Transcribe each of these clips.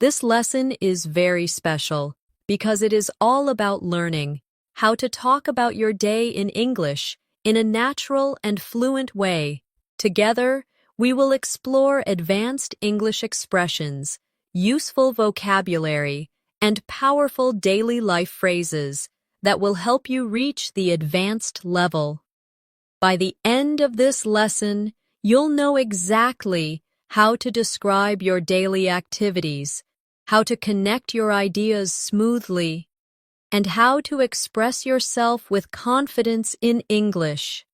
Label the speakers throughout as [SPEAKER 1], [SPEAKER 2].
[SPEAKER 1] This lesson is very special because it is all about learning how to talk about your day in English in a natural and fluent way. Together, we will explore advanced English expressions, useful vocabulary, and powerful daily life phrases that will help you reach the advanced level. By the end of this lesson, you'll know exactly how to describe your daily activities, how to connect your ideas smoothly, and how to express yourself with confidence in English.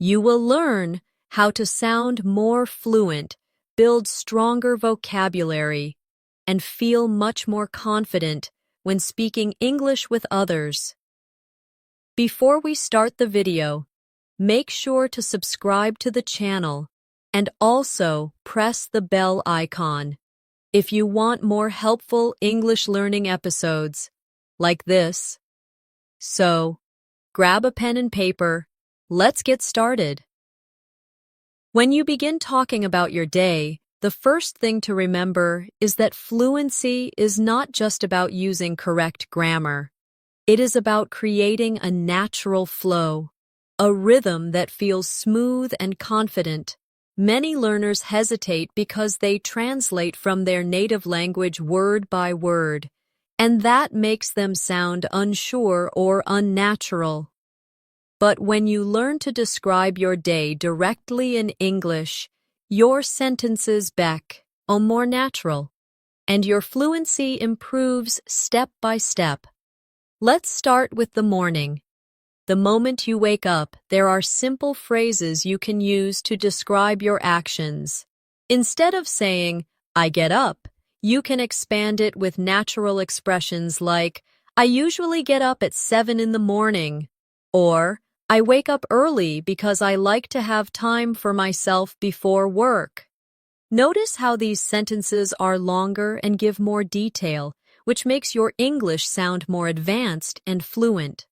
[SPEAKER 1] You will learn how to sound more fluent, build stronger vocabulary, and feel much more confident when speaking English with others. Before we start the video, make sure to subscribe to the channel and also press the bell icon if you want more helpful English learning episodes like this. So, grab a pen and paper. Let's get started. When you begin talking about your day, the first thing to remember is that fluency is not just about using correct grammar. It is about creating a natural flow, a rhythm that feels smooth and confident. Many learners hesitate because they translate from their native language word by word, and that makes them sound unsure or unnatural. But when you learn to describe your day directly in English, your sentences become more natural, and your fluency improves step by step. Let's start with the morning. The moment you wake up, there are simple phrases you can use to describe your actions. Instead of saying, "I get up," you can expand it with natural expressions like, "I usually get up at 7 in the morning," or "I wake up early because I like to have time for myself before work." Notice how these sentences are longer and give more detail, which makes your English sound more advanced and fluent.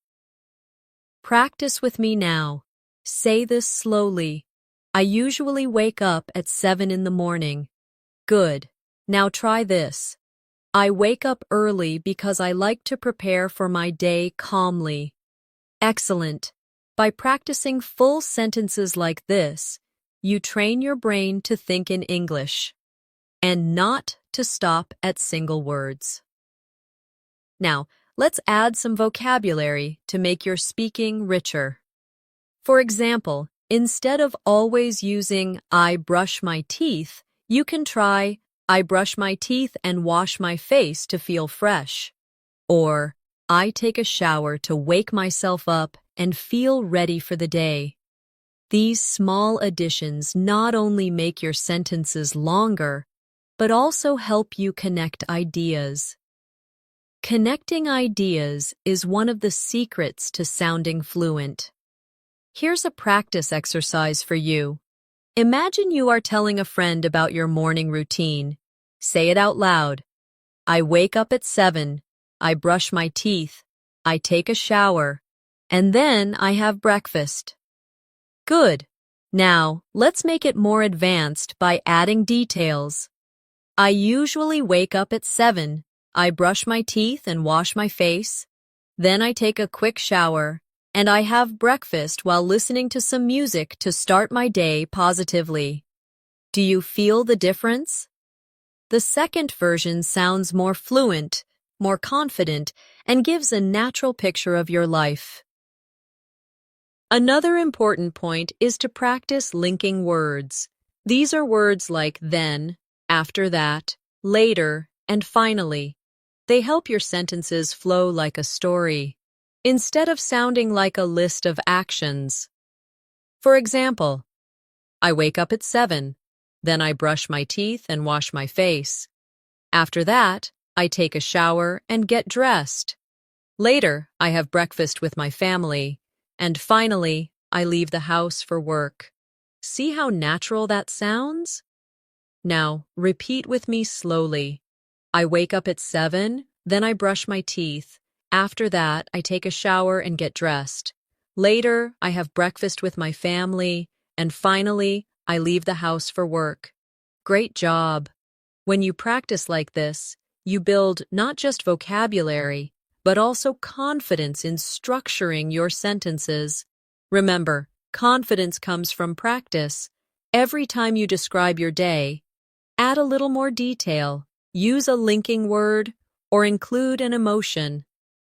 [SPEAKER 1] Practice with me now. Say this slowly. I usually wake up at 7 in the morning. Good. Now try this. I wake up early because I like to prepare for my day calmly. Excellent. By practicing full sentences like this, you train your brain to think in English and not to stop at single words. Now, let's add some vocabulary to make your speaking richer. For example, instead of always using "I brush my teeth," you can try "I brush my teeth and wash my face to feel fresh," or "I take a shower to wake myself up and feel ready for the day." These small additions not only make your sentences longer, but also help you connect ideas. Connecting ideas is one of the secrets to sounding fluent. Here's a practice exercise for you. Imagine you are telling a friend about your morning routine. Say it out loud. I wake up at 7, I brush my teeth, I take a shower, and then I have breakfast. Good. Now, let's make it more advanced by adding details. I usually wake up at 7. I brush my teeth and wash my face. Then I take a quick shower, and I have breakfast while listening to some music to start my day positively. Do you feel the difference? The second version sounds more fluent, more confident, and gives a natural picture of your life. Another important point is to practice linking words. These are words like then, after that, later, and finally. They help your sentences flow like a story, instead of sounding like a list of actions. For example, I wake up at 7, then I brush my teeth and wash my face. After that, I take a shower and get dressed. Later, I have breakfast with my family. And finally, I leave the house for work. See how natural that sounds? Now, repeat with me slowly. I wake up at 7, then I brush my teeth. After that, I take a shower and get dressed. Later, I have breakfast with my family. And finally, I leave the house for work. Great job! When you practice like this, you build not just vocabulary, but also confidence in structuring your sentences. Remember, confidence comes from practice. Every time you describe your day, add a little more detail, use a linking word, or include an emotion.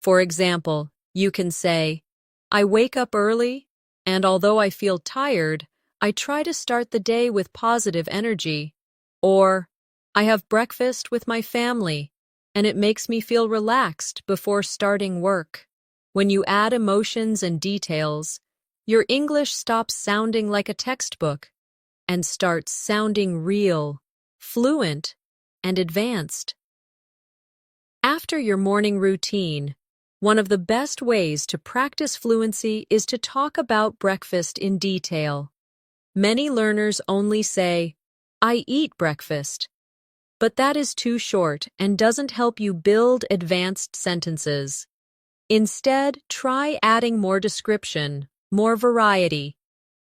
[SPEAKER 1] For example, you can say, I wake up early, and although I feel tired, I try to start the day with positive energy. Or, I have breakfast with my family, and it makes me feel relaxed before starting work. When you add emotions and details, your English stops sounding like a textbook and starts sounding real, fluent, and advanced. After your morning routine, one of the best ways to practice fluency is to talk about breakfast in detail. Many learners only say, I eat breakfast, but that is too short and doesn't help you build advanced sentences. Instead, try adding more description, more variety,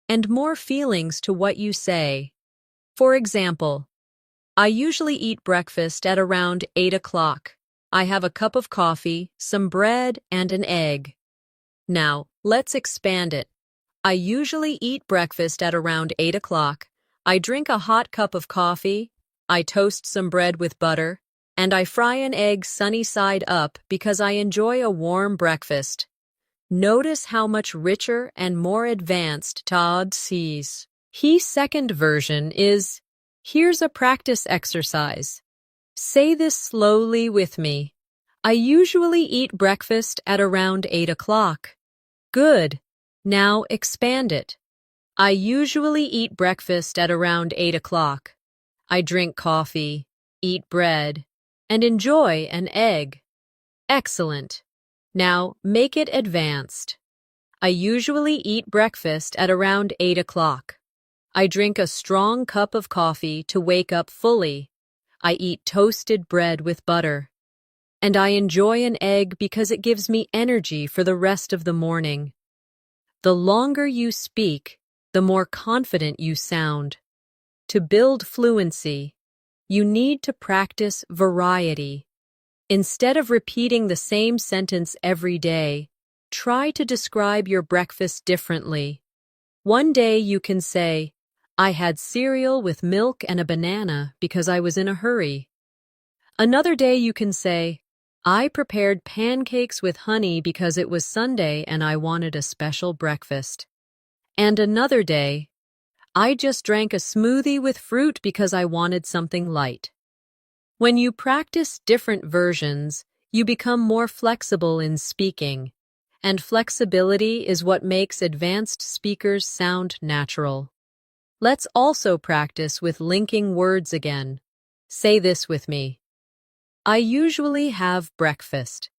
[SPEAKER 1] and more feelings to what you say. For example, I usually eat breakfast at around 8 o'clock. I have a cup of coffee, some bread, and an egg. Now, let's expand it. I usually eat breakfast at around 8 o'clock. I drink a hot cup of coffee, I toast some bread with butter, and I fry an egg sunny side up because I enjoy a warm breakfast. Notice how much richer and more advanced Todd sees. His second version is, here's a practice exercise. Say this slowly with me. I usually eat breakfast at around 8 o'clock. Good. Now expand it. I usually eat breakfast at around 8 o'clock. I drink coffee, eat bread, and enjoy an egg. Excellent. Now make it advanced. I usually eat breakfast at around 8 o'clock. I drink a strong cup of coffee to wake up fully. I eat toasted bread with butter. And I enjoy an egg because it gives me energy for the rest of the morning. The longer you speak, the more confident you sound. To build fluency, you need to practice variety. Instead of repeating the same sentence every day, try to describe your breakfast differently. One day you can say, I had cereal with milk and a banana because I was in a hurry. Another day you can say, I prepared pancakes with honey because it was Sunday and I wanted a special breakfast. And another day, I just drank a smoothie with fruit because I wanted something light. When you practice different versions, you become more flexible in speaking, and flexibility is what makes advanced speakers sound natural. Let's also practice with linking words again. Say this with me. I usually have breakfast,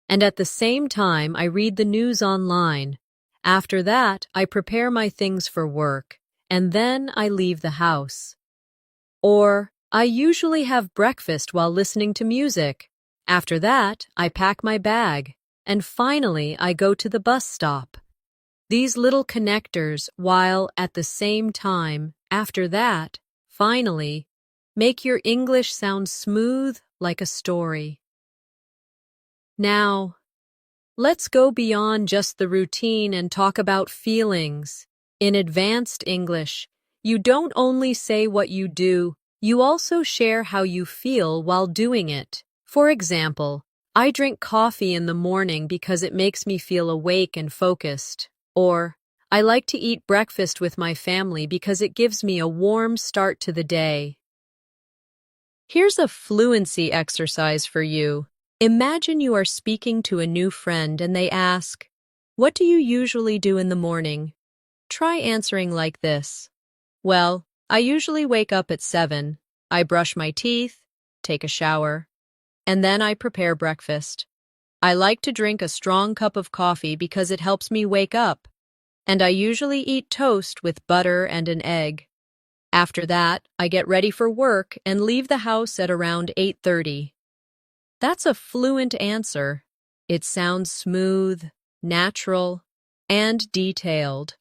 [SPEAKER 1] and at the same time I read the news online. After that, I prepare my things for work, and then I leave the house. Or, I usually have breakfast while listening to music. After that, I pack my bag, and finally I go to the bus stop. These little connectors, while at the same time, after that, finally, make your English sound smooth like a story. Now, let's go beyond just the routine and talk about feelings. In advanced English, you don't only say what you do, you also share how you feel while doing it. For example, I drink coffee in the morning because it makes me feel awake and focused. Or, I like to eat breakfast with my family because it gives me a warm start to the day. Here's a fluency exercise for you. Imagine you are speaking to a new friend and they ask, what do you usually do in the morning? Try answering like this. Well, I usually wake up at 7. I brush my teeth, take a shower, and then I prepare breakfast. I like to drink a strong cup of coffee because it helps me wake up, and I usually eat toast with butter and an egg. After that, I get ready for work and leave the house at around 8:30. That's a fluent answer. It sounds smooth, natural, and detailed.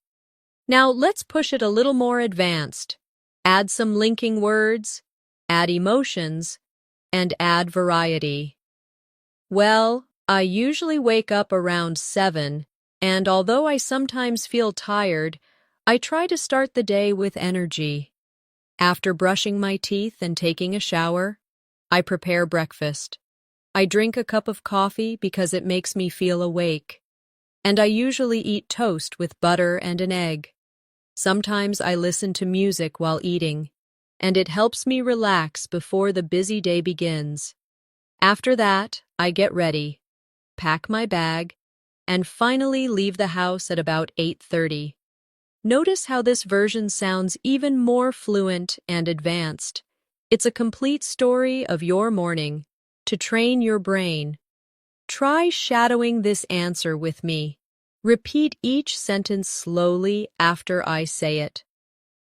[SPEAKER 1] Now let's push it a little more advanced. Add some linking words, add emotions, and add variety. Well, I usually wake up around 7, and although I sometimes feel tired, I try to start the day with energy. After brushing my teeth and taking a shower, I prepare breakfast. I drink a cup of coffee because it makes me feel awake. And I usually eat toast with butter and an egg. Sometimes I listen to music while eating, and it helps me relax before the busy day begins. After that, I get ready, pack my bag, and finally leave the house at about 8:30. Notice how this version sounds even more fluent and advanced. It's a complete story of your morning to train your brain. Try shadowing this answer with me. Repeat each sentence slowly after I say it.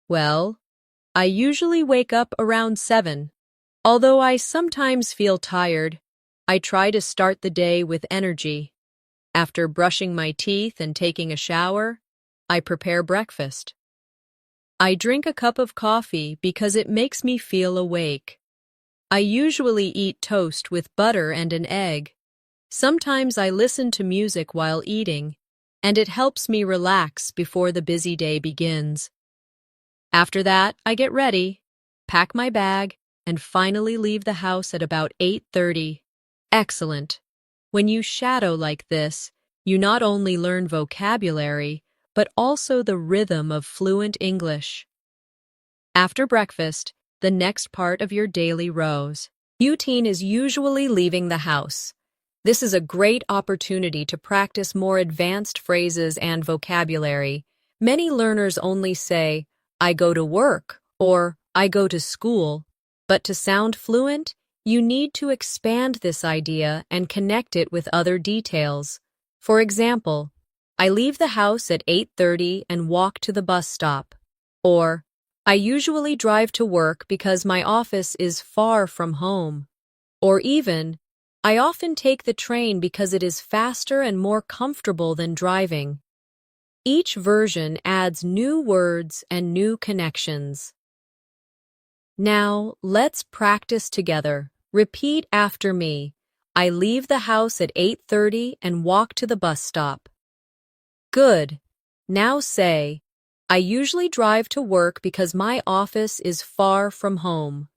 [SPEAKER 1] Well, I usually wake up around 7. Although I sometimes feel tired, I try to start the day with energy. After brushing my teeth and taking a shower, I prepare breakfast. I drink a cup of coffee because it makes me feel awake. I usually eat toast with butter and an egg. Sometimes I listen to music while eating, and it helps me relax before the busy day begins. After that, I get ready, pack my bag, and finally leave the house at about 8:30. Excellent. When you shadow like this, you not only learn vocabulary, but also the rhythm of fluent English. After breakfast, the next part of your daily rows. Routine is usually leaving the house. This is a great opportunity to practice more advanced phrases and vocabulary. Many learners only say, I go to work, or I go to school. But to sound fluent, you need to expand this idea and connect it with other details. For example, I leave the house at 8:30 and walk to the bus stop. Or, I usually drive to work because my office is far from home. Or even, I often take the train because it is faster and more comfortable than driving. Each version adds new words and new connections. Now, let's practice together. Repeat after me. I leave the house at 8:30 and walk to the bus stop. Good. Now say, I usually drive to work because my office is far from home.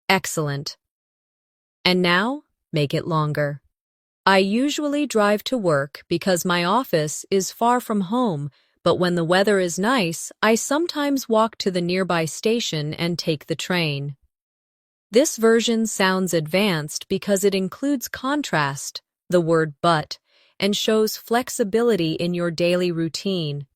[SPEAKER 1] Excellent. And now, make it longer. I usually drive to work because my office is far from home, but when the weather is nice, I sometimes walk to the nearby station and take the train. This version sounds advanced because it includes contrast, the word but, and shows flexibility in your daily routine.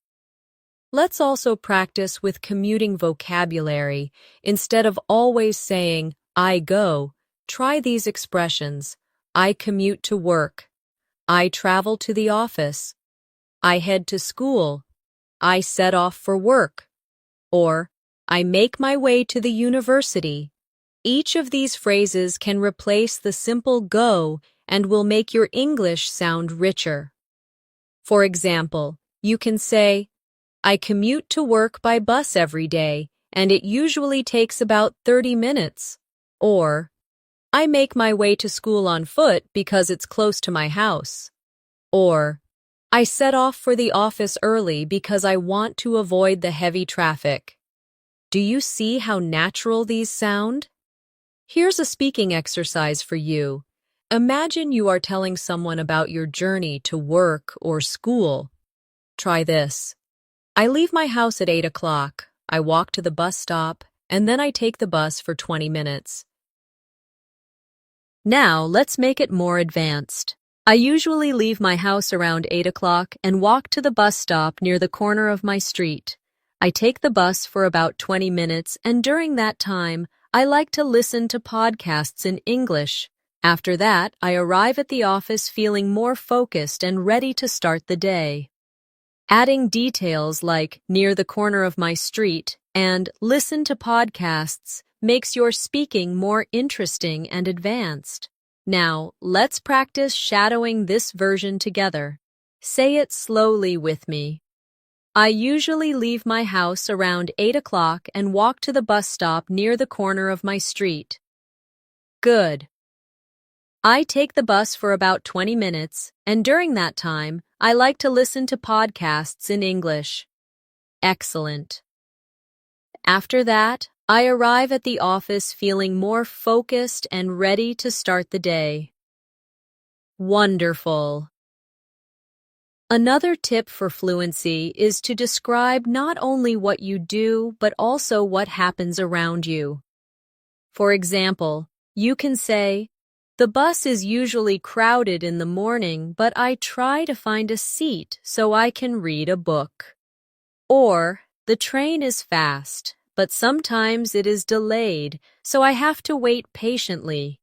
[SPEAKER 1] Let's also practice with commuting vocabulary. Instead of always saying, I go, try these expressions. I commute to work. I travel to the office. I head to school. I set off for work. Or, I make my way to the university. Each of these phrases can replace the simple go and will make your English sound richer. For example, you can say, I commute to work by bus every day, and it usually takes about 30 minutes. Or, I make my way to school on foot because it's close to my house. Or, I set off for the office early because I want to avoid the heavy traffic. Do you see how natural these sound? Here's a speaking exercise for you. Imagine you are telling someone about your journey to work or school. Try this. I leave my house at 8 o'clock. I walk to the bus stop, and then I take the bus for 20 minutes. Now, let's make it more advanced. I usually leave my house around 8 o'clock and walk to the bus stop near the corner of my street. I take the bus for about 20 minutes, and during that time, I like to listen to podcasts in English. After that, I arrive at the office feeling more focused and ready to start the day. Adding details like near the corner of my street and listen to podcasts makes your speaking more interesting and advanced. Now, let's practice shadowing this version together. Say it slowly with me. I usually leave my house around 8 o'clock and walk to the bus stop near the corner of my street. Good. I take the bus for about 20 minutes, and during that time, I like to listen to podcasts in English. Excellent. After that, I arrive at the office feeling more focused and ready to start the day. Wonderful. Another tip for fluency is to describe not only what you do, but also what happens around you. For example, you can say, "The bus is usually crowded in the morning, but I try to find a seat so I can read a book." Or, "The train is fast, but sometimes it is delayed, so I have to wait patiently."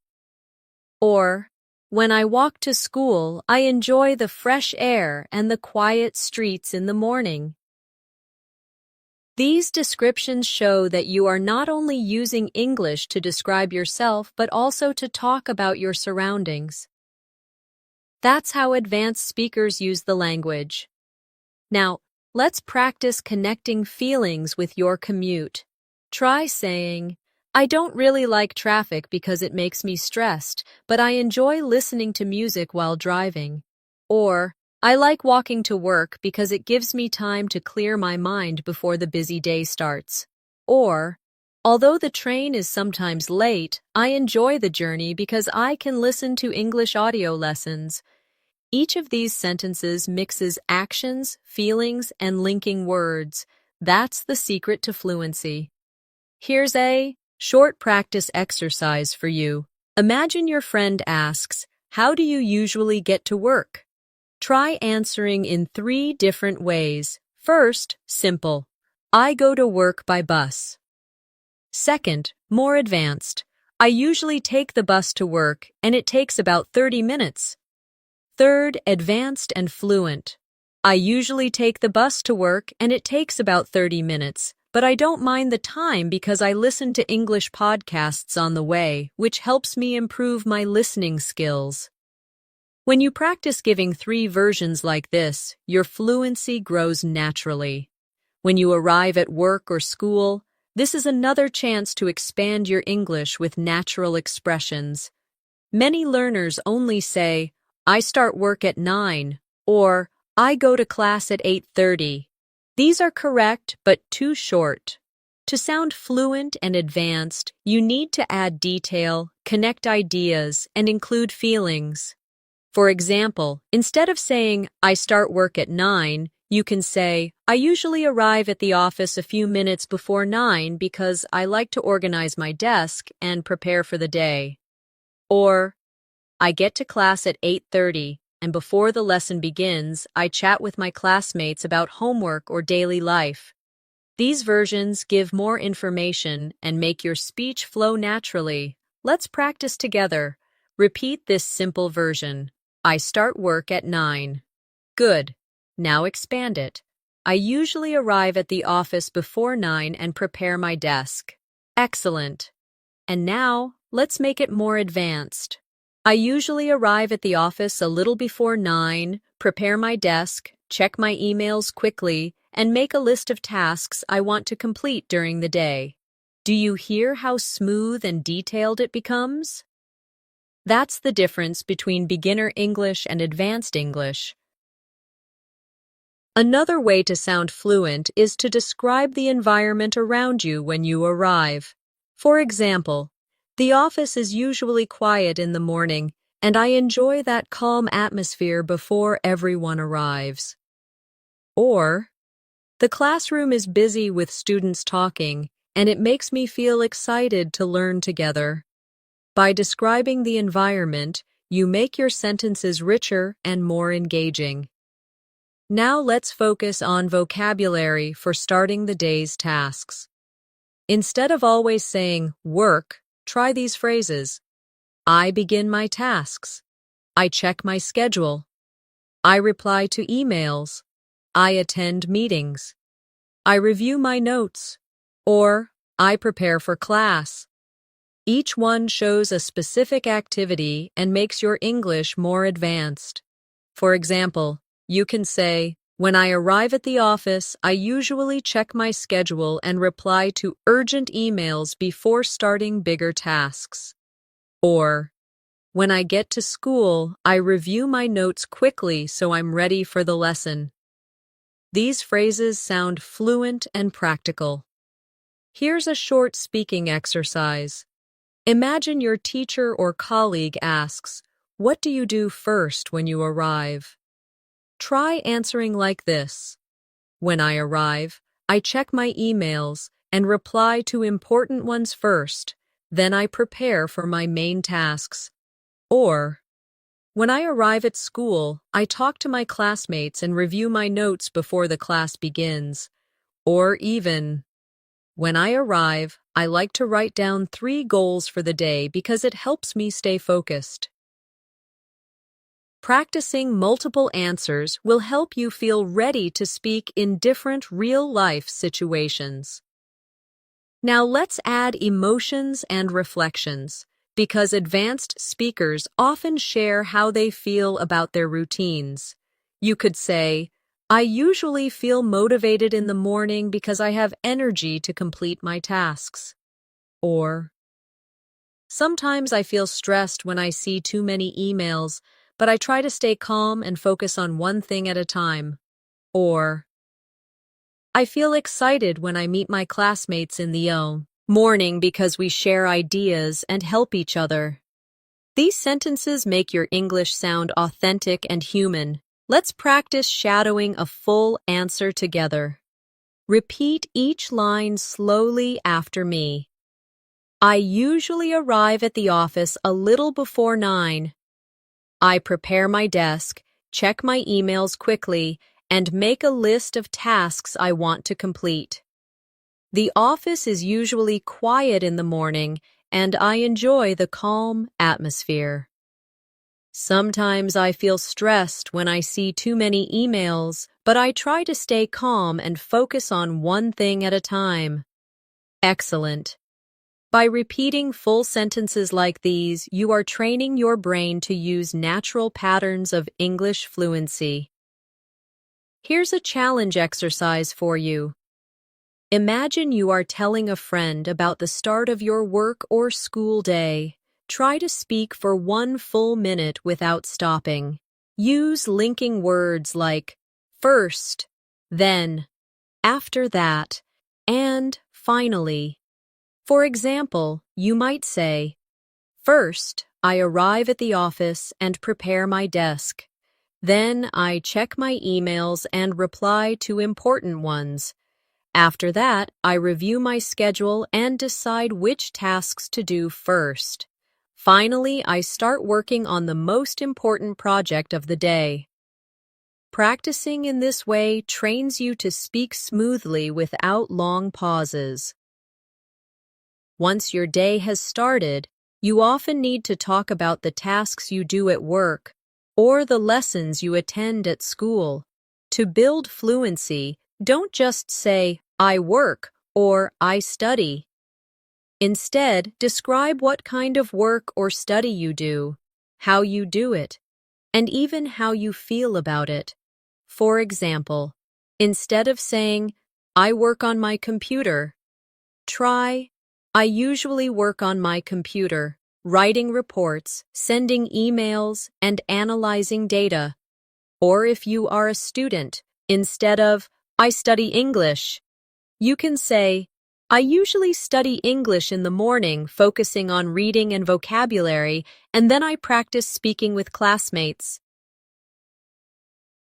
[SPEAKER 1] Or, "When I walk to school, I enjoy the fresh air and the quiet streets in the morning." These descriptions show that you are not only using English to describe yourself, but also to talk about your surroundings. That's how advanced speakers use the language. Now, let's practice connecting feelings with your commute. Try saying, "I don't really like traffic because it makes me stressed, but I enjoy listening to music while driving." Or, "I like walking to work because it gives me time to clear my mind before the busy day starts." Or, "Although the train is sometimes late, I enjoy the journey because I can listen to English audio lessons." Each of these sentences mixes actions, feelings, and linking words. That's the secret to fluency. Here's a short practice exercise for you. Imagine your friend asks, "How do you usually get to work?" Try answering in 3 different ways. First, simple. "I go to work by bus." Second, more advanced. "I usually take the bus to work, and it takes about 30 minutes." Third, advanced and fluent. "I usually take the bus to work, and it takes about 30 minutes, but I don't mind the time because I listen to English podcasts on the way, which helps me improve my listening skills." When you practice giving 3 versions like this, your fluency grows naturally. When you arrive at work or school, this is another chance to expand your English with natural expressions. Many learners only say, "I start work at 9, or "I go to class at 8:30. These are correct, but too short. To sound fluent and advanced, you need to add detail, connect ideas, and include feelings. For example, instead of saying, "I start work at 9, you can say, "I usually arrive at the office a few minutes before 9 because I like to organize my desk and prepare for the day." Or, "I get to class at 8:30, and before the lesson begins, I chat with my classmates about homework or daily life." These versions give more information and make your speech flow naturally. Let's practice together. Repeat this simple version. "I start work at 9. Good. Now expand it. "I usually arrive at the office before 9 and prepare my desk." Excellent. And now, let's make it more advanced. "I usually arrive at the office a little before 9, prepare my desk, check my emails quickly, and make a list of tasks I want to complete during the day." Do you hear how smooth and detailed it becomes? That's the difference between beginner English and advanced English. Another way to sound fluent is to describe the environment around you when you arrive. For example, "The office is usually quiet in the morning, and I enjoy that calm atmosphere before everyone arrives." Or, "The classroom is busy with students talking, and it makes me feel excited to learn together." By describing the environment, you make your sentences richer and more engaging. Now let's focus on vocabulary for starting the day's tasks. Instead of always saying "work," try these phrases. "I begin my tasks." "I check my schedule." "I reply to emails." "I attend meetings." "I review my notes." Or, "I prepare for class." Each one shows a specific activity and makes your English more advanced. For example, you can say, "When I arrive at the office, I usually check my schedule and reply to urgent emails before starting bigger tasks." Or, When I get to school, I review my notes quickly so I'm ready for the lesson. These phrases sound fluent and practical. Here's a short speaking exercise. Imagine your teacher or colleague asks, "What do you do first when you arrive?" Try answering like this. When I arrive, I check my emails and reply to important ones first, then I prepare for my main tasks. Or, when I arrive at school, I talk to my classmates and review my notes before the class begins. Or even, when I arrive, I like to write down 3 goals for the day because it helps me stay focused. Practicing multiple answers will help you feel ready to speak in different real-life situations. Now let's add emotions and reflections, because advanced speakers often share how they feel about their routines. You could say, "I usually feel motivated in the morning because I have energy to complete my tasks." Or, "Sometimes I feel stressed when I see too many emails, but I try to stay calm and focus on one thing at a time." Or, "I feel excited when I meet my classmates in the morning because we share ideas and help each other." These sentences make your English sound authentic and human. Let's practice shadowing a full answer together. Repeat each line slowly after me. I usually arrive at the office a little before 9. I prepare my desk, check my emails quickly, and make a list of tasks I want to complete. The office is usually quiet in the morning, and I enjoy the calm atmosphere. Sometimes I feel stressed when I see too many emails, but I try to stay calm and focus on one thing at a time. Excellent. By repeating full sentences like these, you are training your brain to use natural patterns of English fluency. Here's a challenge exercise for you. Imagine you are telling a friend about the start of your work or school day. Try to speak for 1 full minute without stopping. Use linking words like first, then, after that, and finally. For example, you might say, "First, I arrive at the office and prepare my desk. Then I check my emails and reply to important ones. After that, I review my schedule and decide which tasks to do first. Finally, I start working on the most important project of the day." Practicing in this way trains you to speak smoothly without long pauses. Once your day has started, you often need to talk about the tasks you do at work or the lessons you attend at school. To build fluency, don't just say, "I work" or "I study." Instead, describe what kind of work or study you do, how you do it, and even how you feel about it. For example, instead of saying, "I work on my computer," try, "I usually work on my computer, writing reports, sending emails, and analyzing data." Or if you are a student, instead of, "I study English," you can say, "I usually study English in the morning, focusing on reading and vocabulary, and then I practice speaking with classmates."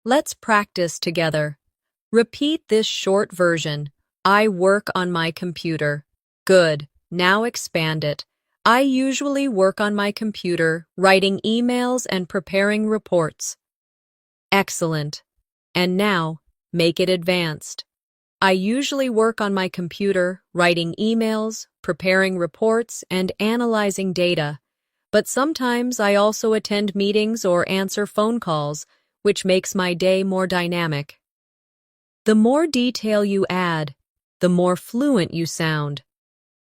[SPEAKER 1] Let's practice together. Repeat this short version. I work on my computer. Good. Now expand it. I usually work on my computer, writing emails and preparing reports. Excellent. And now, make it advanced. I usually work on my computer, writing emails, preparing reports, and analyzing data. But sometimes I also attend meetings or answer phone calls, which makes my day more dynamic. The more detail you add, the more fluent you sound.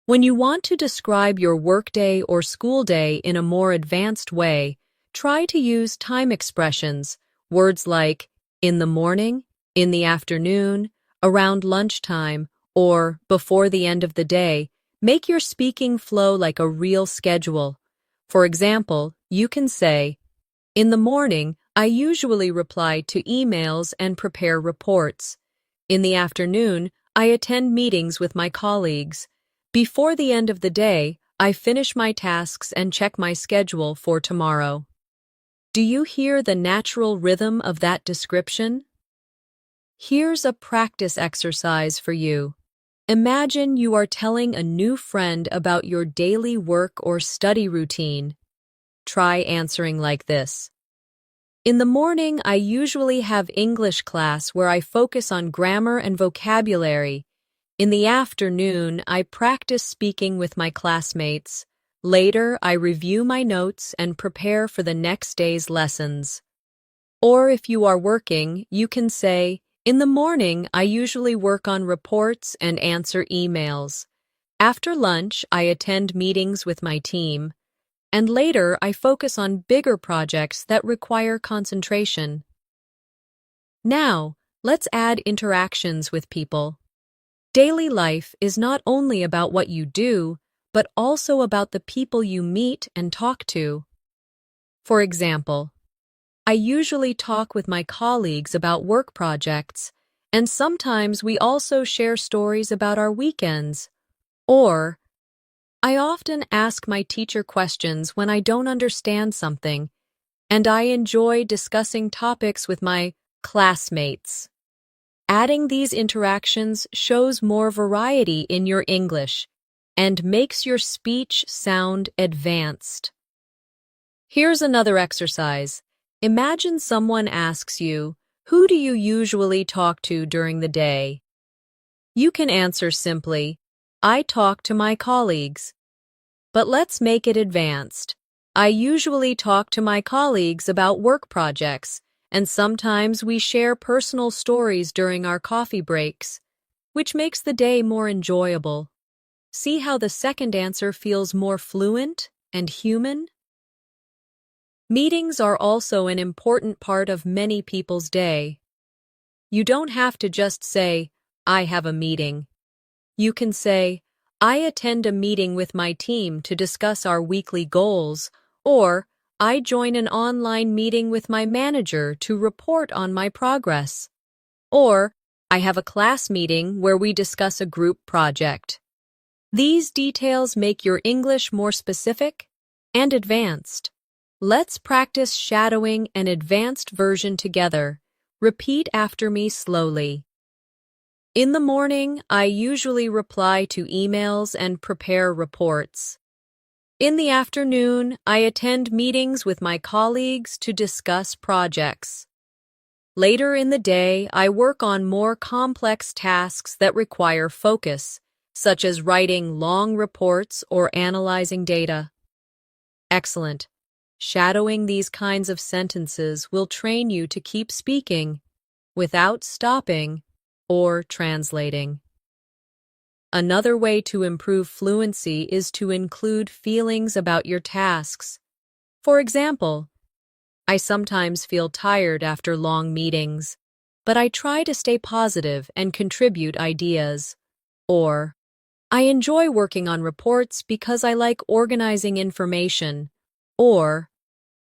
[SPEAKER 1] When you want to describe your workday or school day in a more advanced way, try to use time expressions, words like in the morning, in the afternoon, around lunchtime, or before the end of the day. Make your speaking flow like a real schedule. For example, You can say, in the morning, I usually reply to emails and prepare reports. In the afternoon, I attend meetings with my colleagues. Before the end of the day, I finish my tasks and check my schedule for tomorrow. Do you hear the natural rhythm of that description? Here's a practice exercise for you. Imagine you are telling a new friend about your daily work or study routine. Try answering like this. In the morning, I usually have English class where I focus on grammar and vocabulary. In the afternoon, I practice speaking with my classmates. Later, I review my notes and prepare for the next day's lessons. Or if you are working, you can say, in the morning, I usually work on reports and answer emails. After lunch, I attend meetings with my team. And later, I focus on bigger projects that require concentration. Now, let's add interactions with people. Daily life is not only about what you do, but also about the people you meet and talk to. For example, I usually talk with my colleagues about work projects, and sometimes we also share stories about our weekends. Or, I often ask my teacher questions when I don't understand something, and I enjoy discussing topics with my classmates. Adding these interactions shows more variety in your English and makes your speech sound advanced. Here's another exercise. Imagine someone asks you, who do you usually talk to during the day? You can answer simply, I talk to my colleagues. But let's make it advanced. I usually talk to my colleagues about work projects, and sometimes we share personal stories during our coffee breaks, which makes the day more enjoyable. See how the second answer feels more fluent and human? Meetings are also an important part of many people's day. You don't have to just say, I have a meeting. You can say, I attend a meeting with my team to discuss our weekly goals, or I join an online meeting with my manager to report on my progress. Or, I have a class meeting where we discuss a group project. These details make your English more specific and advanced. Let's practice shadowing an advanced version together. Repeat after me slowly. In the morning, I usually reply to emails and prepare reports. In the afternoon, I attend meetings with my colleagues to discuss projects. Later in the day, I work on more complex tasks that require focus, such as writing long reports or analyzing data. Excellent. Shadowing these kinds of sentences will train you to keep speaking without stopping or translating. Another way to improve fluency is to include feelings about your tasks. For example, I sometimes feel tired after long meetings, but I try to stay positive and contribute ideas. Or, I enjoy working on reports because I like organizing information. Or,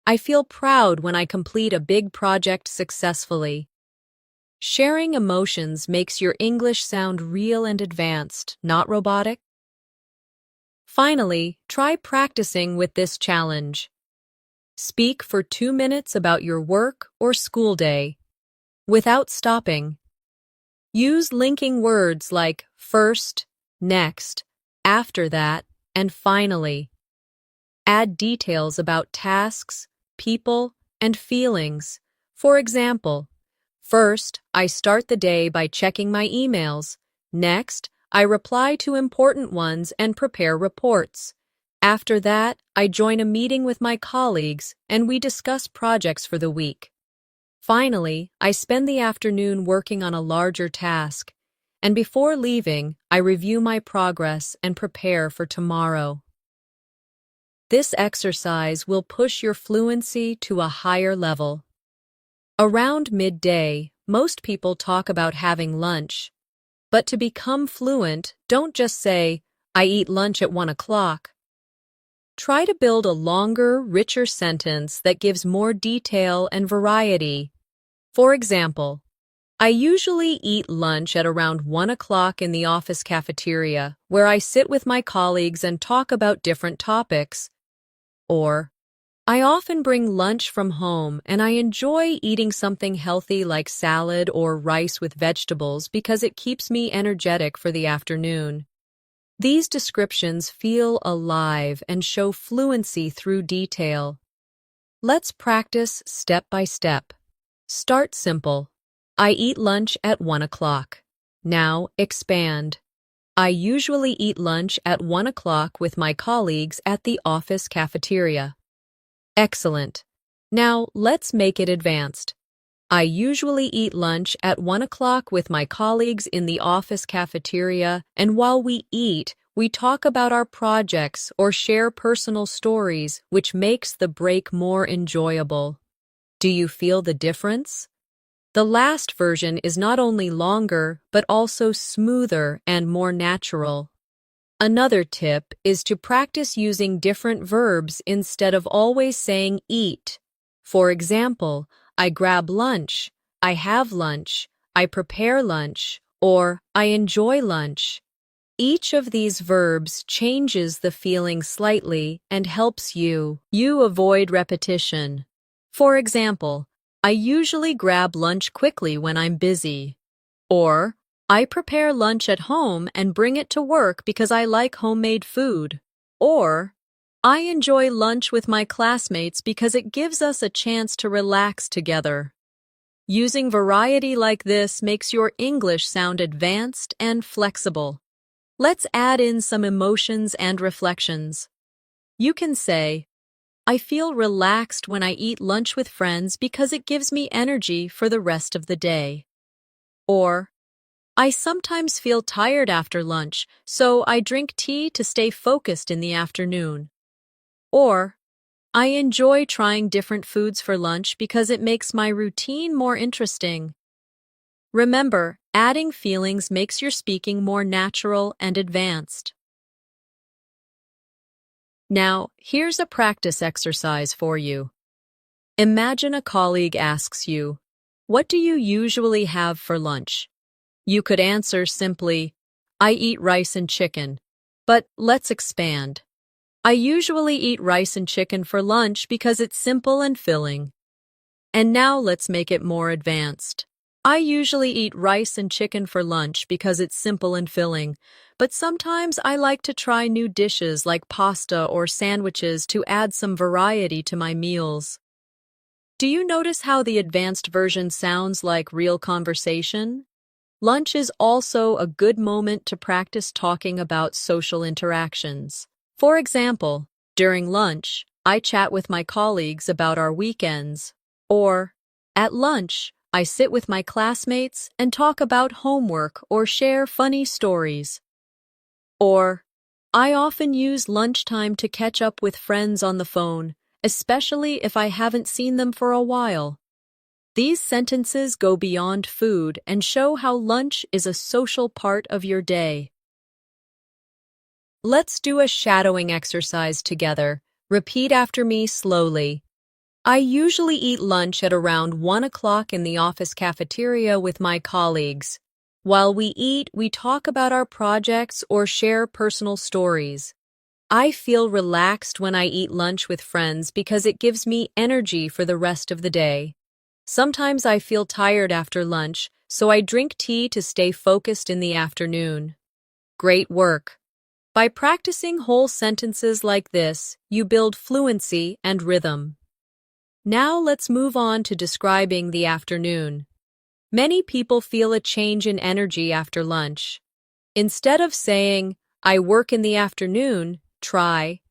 [SPEAKER 1] I feel proud when I complete a big project successfully. Sharing emotions makes your English sound real and advanced, not robotic. Finally, try practicing with this challenge. Speak for 2 minutes about your work or school day, without stopping. Use linking words like first, next, after that, and finally. Add details about tasks, people, and feelings. For example, first, I start the day by checking my emails. Next, I reply to important ones and prepare reports. After that, I join a meeting with my colleagues and we discuss projects for the week. Finally, I spend the afternoon working on a larger task. And before leaving, I review my progress and prepare for tomorrow. This exercise will push your fluency to a higher level. Around midday, most people talk about having lunch. But to become fluent, don't just say, I eat lunch at 1 o'clock. Try to build a longer, richer sentence that gives more detail and variety. For example, I usually eat lunch at around 1 o'clock in the office cafeteria, where I sit with my colleagues and talk about different topics. Or, I often bring lunch from home and I enjoy eating something healthy like salad or rice with vegetables because it keeps me energetic for the afternoon. These descriptions feel alive and show fluency through detail. Let's practice step by step. Start simple. I eat lunch at 1 o'clock. Now expand. I usually eat lunch at 1 o'clock with my colleagues at the office cafeteria. Excellent. Now let's make it advanced. I usually eat lunch at 1 o'clock with my colleagues in the office cafeteria, and while we eat, we talk about our projects or share personal stories, which makes the break more enjoyable. Do you feel the difference? The last version is not only longer, but also smoother and more natural. Another tip is to practice using different verbs instead of always saying eat. For example, I grab lunch, I have lunch, I prepare lunch, or I enjoy lunch. Each of these verbs changes the feeling slightly and helps you avoid repetition. For example, I usually grab lunch quickly when I'm busy. Or, I prepare lunch at home and bring it to work because I like homemade food. Or, I enjoy lunch with my classmates because it gives us a chance to relax together. Using variety like this makes your English sound advanced and flexible. Let's add in some emotions and reflections. You can say, I feel relaxed when I eat lunch with friends because it gives me energy for the rest of the day. Or, I sometimes feel tired after lunch, so I drink tea to stay focused in the afternoon. Or, I enjoy trying different foods for lunch because it makes my routine more interesting. Remember, adding feelings makes your speaking more natural and advanced. Now, here's a practice exercise for you. Imagine a colleague asks you, what do you usually have for lunch? You could answer simply, I eat rice and chicken. But let's expand. I usually eat rice and chicken for lunch because it's simple and filling. And now let's make it more advanced. I usually eat rice and chicken for lunch because it's simple and filling, but sometimes I like to try new dishes like pasta or sandwiches to add some variety to my meals. Do you notice how the advanced version sounds like real conversation? Lunch is also a good moment to practice talking about social interactions. For example, during lunch, I chat with my colleagues about our weekends. Or, at lunch, I sit with my classmates and talk about homework or share funny stories. Or, I often use lunchtime to catch up with friends on the phone, especially if I haven't seen them for a while. These sentences go beyond food and show how lunch is a social part of your day. Let's do a shadowing exercise together. Repeat after me slowly. I usually eat lunch at around 1 o'clock in the office cafeteria with my colleagues. While we eat, we talk about our projects or share personal stories. I feel relaxed when I eat lunch with friends because it gives me energy for the rest of the day. Sometimes I feel tired after lunch, so I drink tea to stay focused in the afternoon. Great work! By practicing whole sentences like this, you build fluency and rhythm. Now let's move on to describing the afternoon. Many people feel a change in energy after lunch. Instead of saying, I work in the afternoon, try,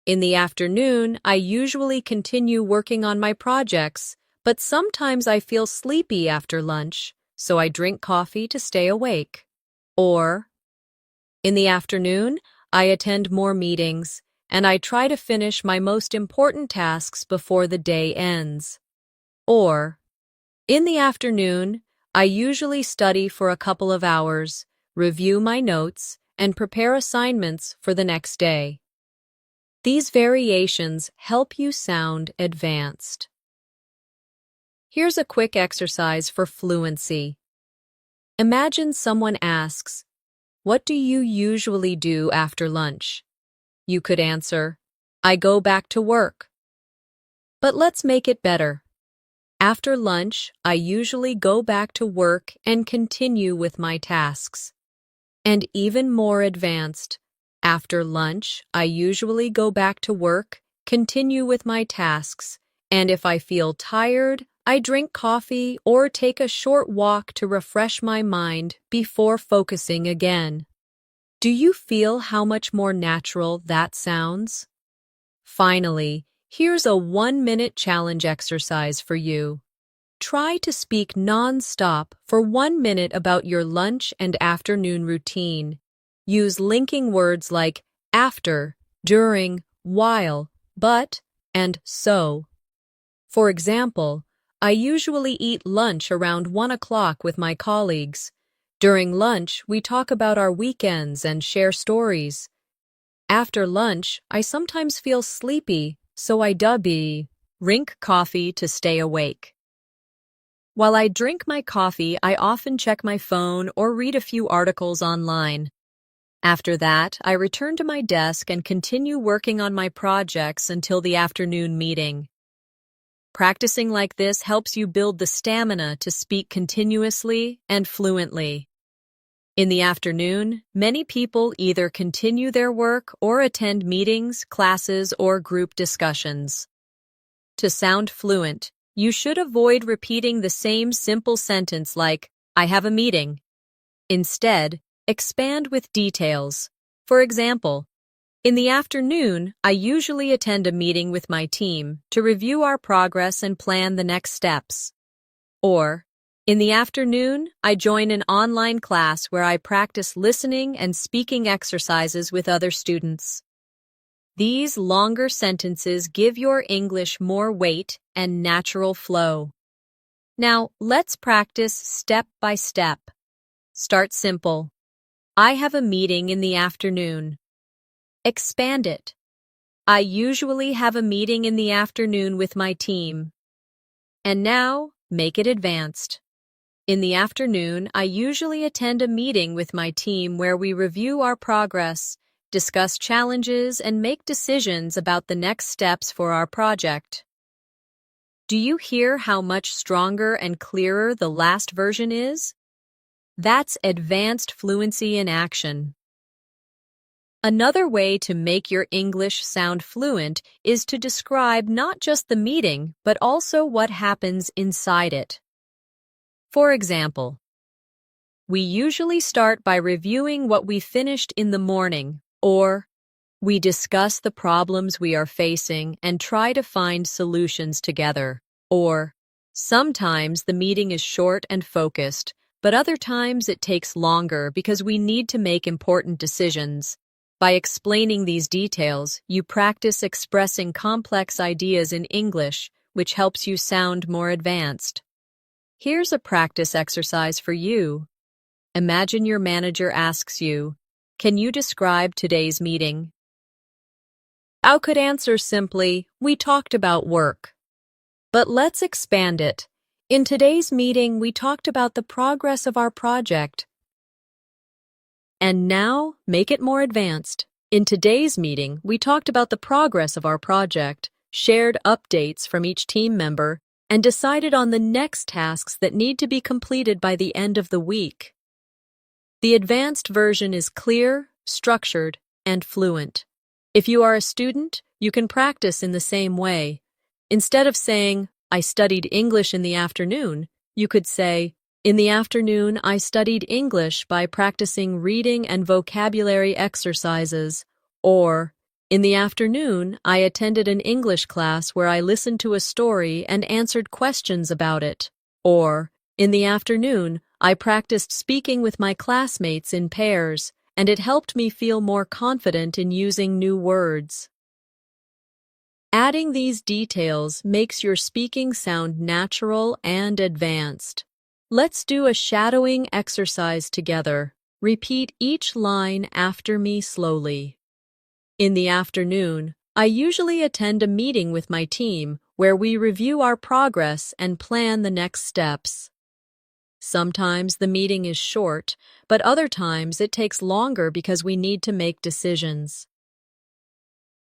[SPEAKER 1] in the afternoon, I usually continue working on my projects, but sometimes I feel sleepy after lunch, so I drink coffee to stay awake. Or, in the afternoon, I attend more meetings, and I try to finish my most important tasks before the day ends. Or, in the afternoon, I usually study for a couple of hours, review my notes, and prepare assignments for the next day. These variations help you sound advanced. Here's a quick exercise for fluency. Imagine someone asks, "What do you usually do after lunch?" You could answer, "I go back to work." But let's make it better. After lunch, I usually go back to work and continue with my tasks. And even more advanced, after lunch, I usually go back to work, continue with my tasks, and if I feel tired, I drink coffee or take a short walk to refresh my mind before focusing again. Do you feel how much more natural that sounds? Finally, here's a 1-minute challenge exercise for you. Try to speak non-stop for 1 minute about your lunch and afternoon routine. Use linking words like after, during, while, but, and so. For example, I usually eat lunch around 1 o'clock with my colleagues. During lunch, we talk about our weekends and share stories. After lunch, I sometimes feel sleepy, so I drink coffee to stay awake. While I drink my coffee, I often check my phone or read a few articles online. After that, I return to my desk and continue working on my projects until the afternoon meeting. Practicing like this helps you build the stamina to speak continuously and fluently. In the afternoon, many people either continue their work or attend meetings, classes, or group discussions. To sound fluent, you should avoid repeating the same simple sentence like, "I have a meeting." Instead, expand with details. For example, in the afternoon, I usually attend a meeting with my team to review our progress and plan the next steps. Or, in the afternoon, I join an online class where I practice listening and speaking exercises with other students. These longer sentences give your English more weight and natural flow. Now, let's practice step by step. Start simple. I have a meeting in the afternoon. Expand it. I usually have a meeting in the afternoon with my team. And now, make it advanced. In the afternoon, I usually attend a meeting with my team where we review our progress, discuss challenges, and make decisions about the next steps for our project. Do you hear how much stronger and clearer the last version is? That's advanced fluency in action. Another way to make your English sound fluent is to describe not just the meeting, but also what happens inside it. For example, we usually start by reviewing what we finished in the morning, or we discuss the problems we are facing and try to find solutions together, or sometimes the meeting is short and focused, but other times it takes longer because we need to make important decisions. By explaining these details, you practice expressing complex ideas in English, which helps you sound more advanced. Here's a practice exercise for you. Imagine your manager asks you, "Can you describe today's meeting?" You could answer simply, "We talked about work." But let's expand it. In today's meeting, we talked about the progress of our project. And now, make it more advanced. In today's meeting, we talked about the progress of our project, shared updates from each team member, and decided on the next tasks that need to be completed by the end of the week. The advanced version is clear, structured, and fluent. If you are a student, you can practice in the same way. Instead of saying, "I studied English in the afternoon," you could say, "In the afternoon, I studied English by practicing reading and vocabulary exercises," or, "In the afternoon, I attended an English class where I listened to a story and answered questions about it," or, "In the afternoon, I practiced speaking with my classmates in pairs, and it helped me feel more confident in using new words." Adding these details makes your speaking sound natural and advanced. Let's do a shadowing exercise together. Repeat each line after me slowly. In the afternoon, I usually attend a meeting with my team where we review our progress and plan the next steps. Sometimes the meeting is short, but other times it takes longer because we need to make decisions.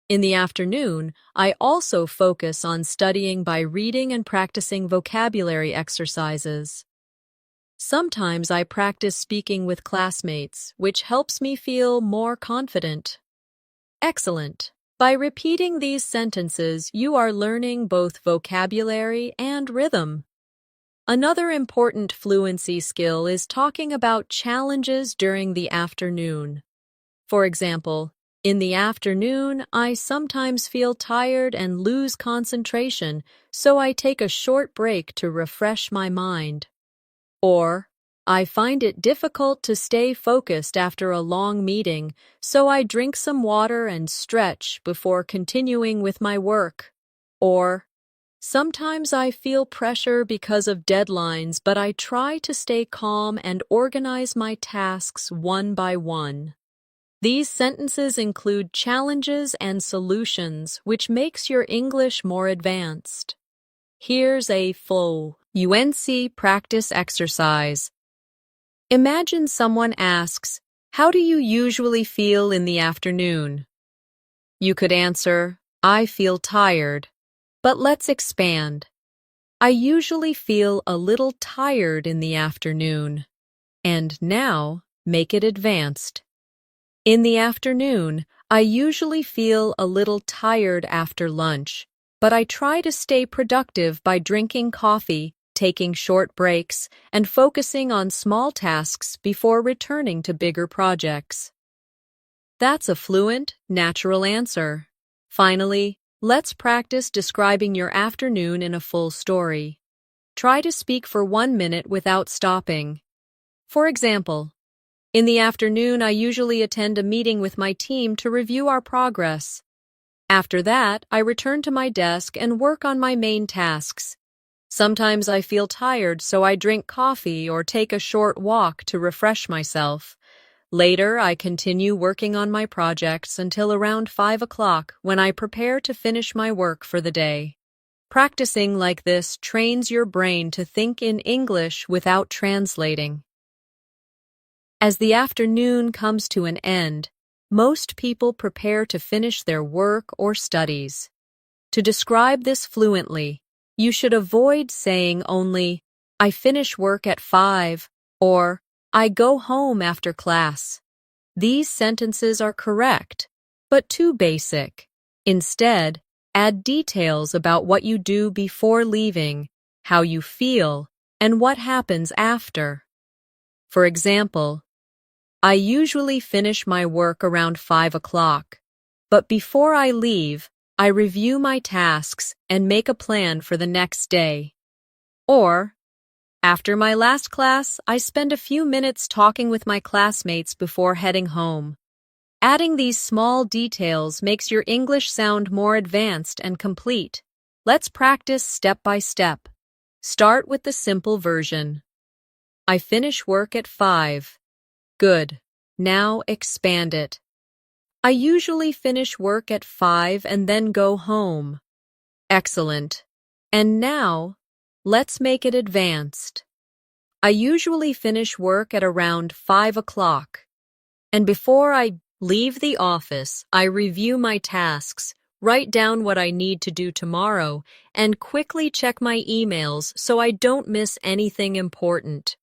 [SPEAKER 1] In the afternoon, I also focus on studying by reading and practicing vocabulary exercises. Sometimes I practice speaking with classmates, which helps me feel more confident. Excellent. By repeating these sentences, you are learning both vocabulary and rhythm. Another important fluency skill is talking about challenges during the afternoon. For example, in the afternoon, I sometimes feel tired and lose concentration, so I take a short break to refresh my mind. Or, I find it difficult to stay focused after a long meeting, so I drink some water and stretch before continuing with my work. Or, sometimes I feel pressure because of deadlines, but I try to stay calm and organize my tasks one by one. These sentences include challenges and solutions, which makes your English more advanced. Here's a fluency practice exercise. Imagine someone asks, "How do you usually feel in the afternoon?" You could answer, "I feel tired." But let's expand. I usually feel a little tired in the afternoon. And now, make it advanced. In the afternoon, I usually feel a little tired after lunch, but I try to stay productive by drinking coffee, taking short breaks, and focusing on small tasks before returning to bigger projects. That's a fluent, natural answer. Finally, let's practice describing your afternoon in a full story. Try to speak for 1 minute without stopping. For example, in the afternoon, I usually attend a meeting with my team to review our progress. After that, I return to my desk and work on my main tasks. Sometimes I feel tired, so I drink coffee or take a short walk to refresh myself. Later, I continue working on my projects until around 5 o'clock when I prepare to finish my work for the day. Practicing like this trains your brain to think in English without translating. As the afternoon comes to an end, most people prepare to finish their work or studies. To describe this fluently, you should avoid saying only, "I finish work at 5," or "I go home after class." These sentences are correct, but too basic. Instead, add details about what you do before leaving, how you feel, and what happens after. For example, I usually finish my work around 5 o'clock, but before I leave, I review my tasks and make a plan for the next day. Or, after my last class, I spend a few minutes talking with my classmates before heading home. Adding these small details makes your English sound more advanced and complete. Let's practice step by step. Start with the simple version. I finish work at 5. Good. Now expand it. I usually finish work at 5 and then go home. Excellent. And now, let's make it advanced. I usually finish work at around 5 o'clock. And before I leave the office, I review my tasks, write down what I need to do tomorrow, and quickly check my emails so I don't miss anything important.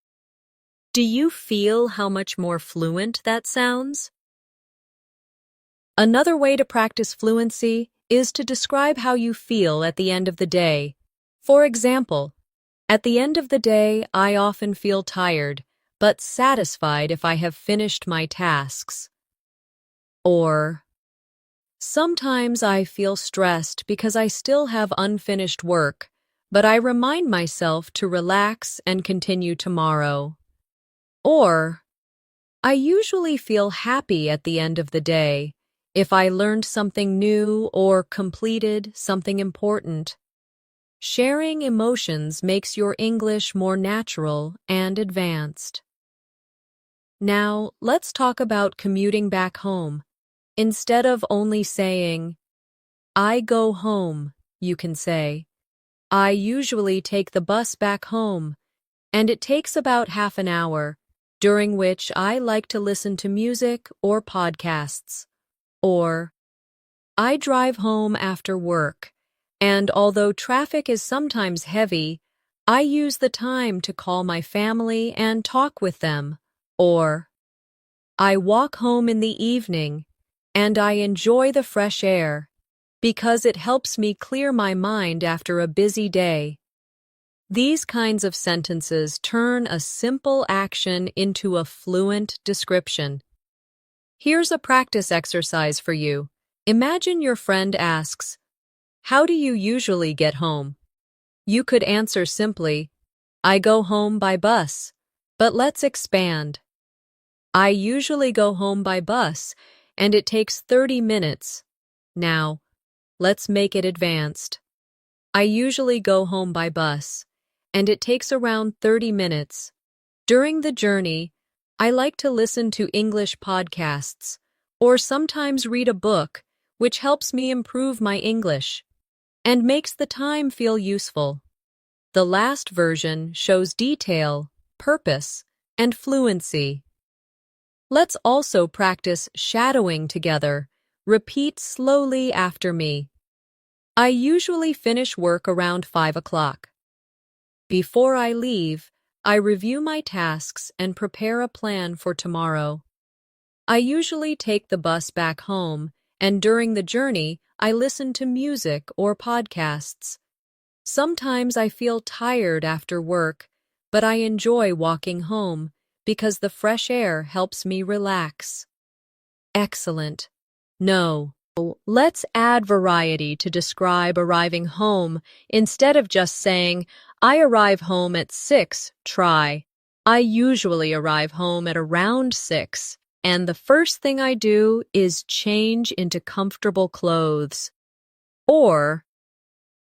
[SPEAKER 1] Do you feel how much more fluent that sounds? Another way to practice fluency is to describe how you feel at the end of the day. For example, at the end of the day, I often feel tired, but satisfied if I have finished my tasks. Or, sometimes I feel stressed because I still have unfinished work, but I remind myself to relax and continue tomorrow. Or, I usually feel happy at the end of the day if I learned something new or completed something important. Sharing emotions makes your English more natural and advanced. Now, let's talk about commuting back home. Instead of only saying, I go home, you can say. I usually take the bus back home, and it takes about half an hour, during which I like to listen to music or podcasts. Or, I drive home after work, and although traffic is sometimes heavy, I use the time to call my family and talk with them. Or, I walk home in the evening, and I enjoy the fresh air, because it helps me clear my mind after a busy day. These kinds of sentences turn a simple action into a fluent description. Here's a practice exercise for you. Imagine your friend asks, "How do you usually get home?" You could answer simply, "I go home by bus." But let's expand. I usually go home by bus, and it takes 30 minutes. Now, let's make it advanced. I usually go home by bus, and it takes around 30 minutes. During the journey, I like to listen to English podcasts, or sometimes read a book, which helps me improve my English and makes the time feel useful. The last version shows detail, purpose, and fluency. Let's also practice shadowing together. Repeat slowly after me. I usually finish work around 5 o'clock. Before I leave, I review my tasks and prepare a plan for tomorrow. I usually take the bus back home, and during the journey, I listen to music or podcasts. Sometimes I feel tired after work, but I enjoy walking home because the fresh air helps me relax. Excellent. No. Let's add variety to describe arriving home. Instead of just saying, "I arrive home at 6, try, I usually arrive home at around 6, and the first thing I do is change into comfortable clothes." Or,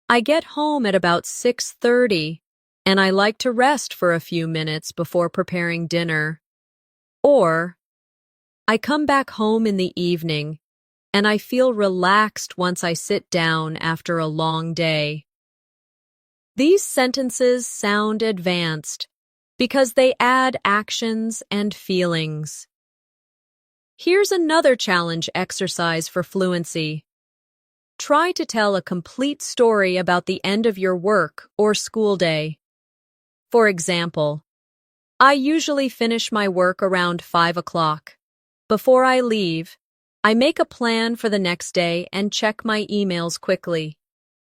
[SPEAKER 1] I get home at about 6:30, and I like to rest for a few minutes before preparing dinner. Or, I come back home in the evening, and I feel relaxed once I sit down after a long day. These sentences sound advanced because they add actions and feelings. Here's another challenge exercise for fluency. Try to tell a complete story about the end of your work or school day. For example, I usually finish my work around 5 o'clock. Before I leave, I make a plan for the next day and check my emails quickly.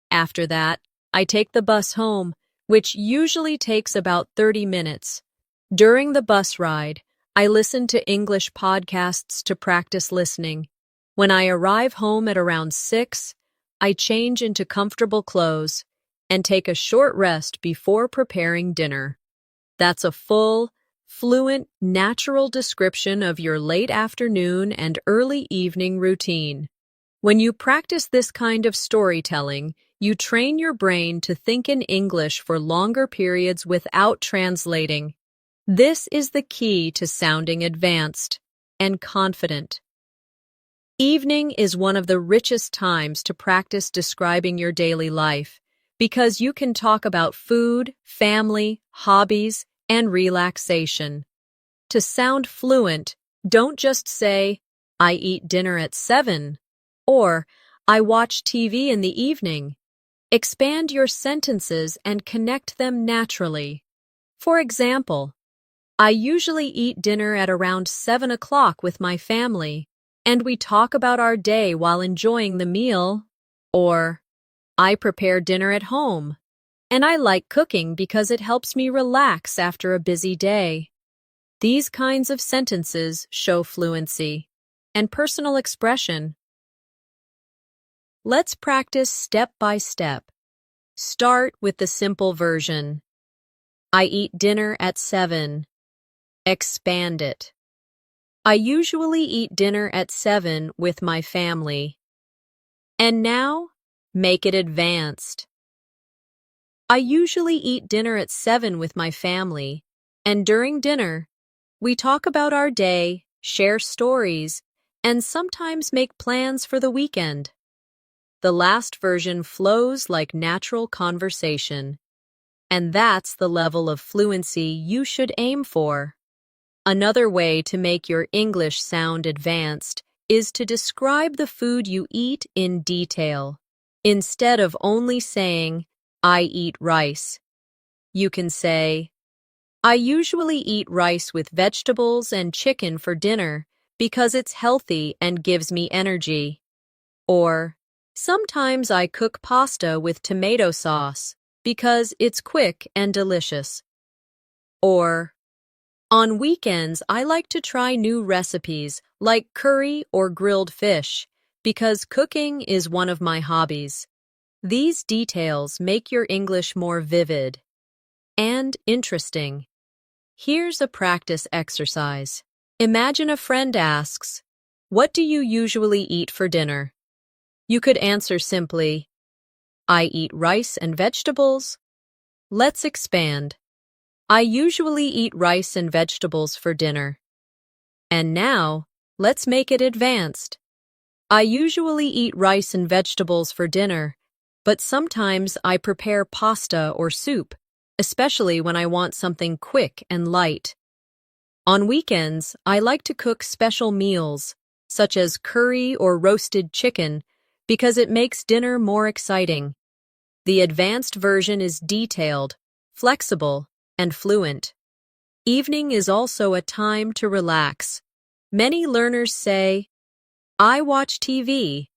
[SPEAKER 1] After that, I take the bus home, which usually takes about 30 minutes. During the bus ride, I listen to English podcasts to practice listening. When I arrive home at around 6, I change into comfortable clothes and take a short rest before preparing dinner. That's a full, fluent, natural description of your late afternoon and early evening routine. When you practice this kind of storytelling, you train your brain to think in English for longer periods without translating. This is the key to sounding advanced and confident. Evening is one of the richest times to practice describing your daily life because you can talk about food, family, hobbies, and relaxation. To sound fluent, don't just say, "I eat dinner at 7," or "I watch TV in the evening." Expand your sentences and connect them naturally. For example, I usually eat dinner at around 7 o'clock with my family, and we talk about our day while enjoying the meal. Or, I prepare dinner at home, and I like cooking because it helps me relax after a busy day. These kinds of sentences show fluency and personal expression. Let's practice step by step. Start with the simple version. I eat dinner at 7. Expand it. I usually eat dinner at 7 with my family. And now, make it advanced. I usually eat dinner at 7 with my family, and during dinner, we talk about our day, share stories, and sometimes make plans for the weekend. The last version flows like natural conversation. And that's the level of fluency you should aim for. Another way to make your English sound advanced is to describe the food you eat in detail. Instead of only saying, "I eat rice," you can say, "I usually eat rice with vegetables and chicken for dinner because it's healthy and gives me energy." Or, "Sometimes I cook pasta with tomato sauce because it's quick and delicious." Or, "On weekends, I like to try new recipes like curry or grilled fish because cooking is one of my hobbies." These details make your English more vivid and interesting. Here's a practice exercise. Imagine a friend asks, "What do you usually eat for dinner?" You could answer simply, "I eat rice and vegetables." Let's expand. "I usually eat rice and vegetables for dinner." And now, let's make it advanced. "I usually eat rice and vegetables for dinner, but sometimes I prepare pasta or soup, especially when I want something quick and light. On weekends, I like to cook special meals, such as curry or roasted chicken, because it makes dinner more exciting." The advanced version is detailed, flexible, and fluent. Evening is also a time to relax. Many learners say, "I watch TV,"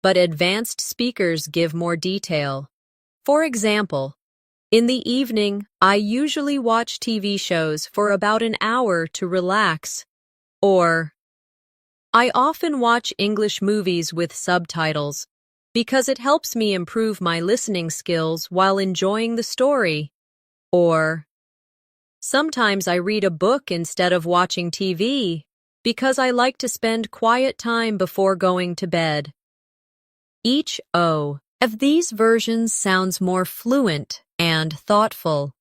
[SPEAKER 1] but advanced speakers give more detail. For example, "In the evening, I usually watch TV shows for about an hour to relax." Or, "I often watch English movies with subtitles because it helps me improve my listening skills while enjoying the story." Or, "Sometimes I read a book instead of watching TV because I like to spend quiet time before going to bed." Each O of these versions sounds more fluent and thoughtful.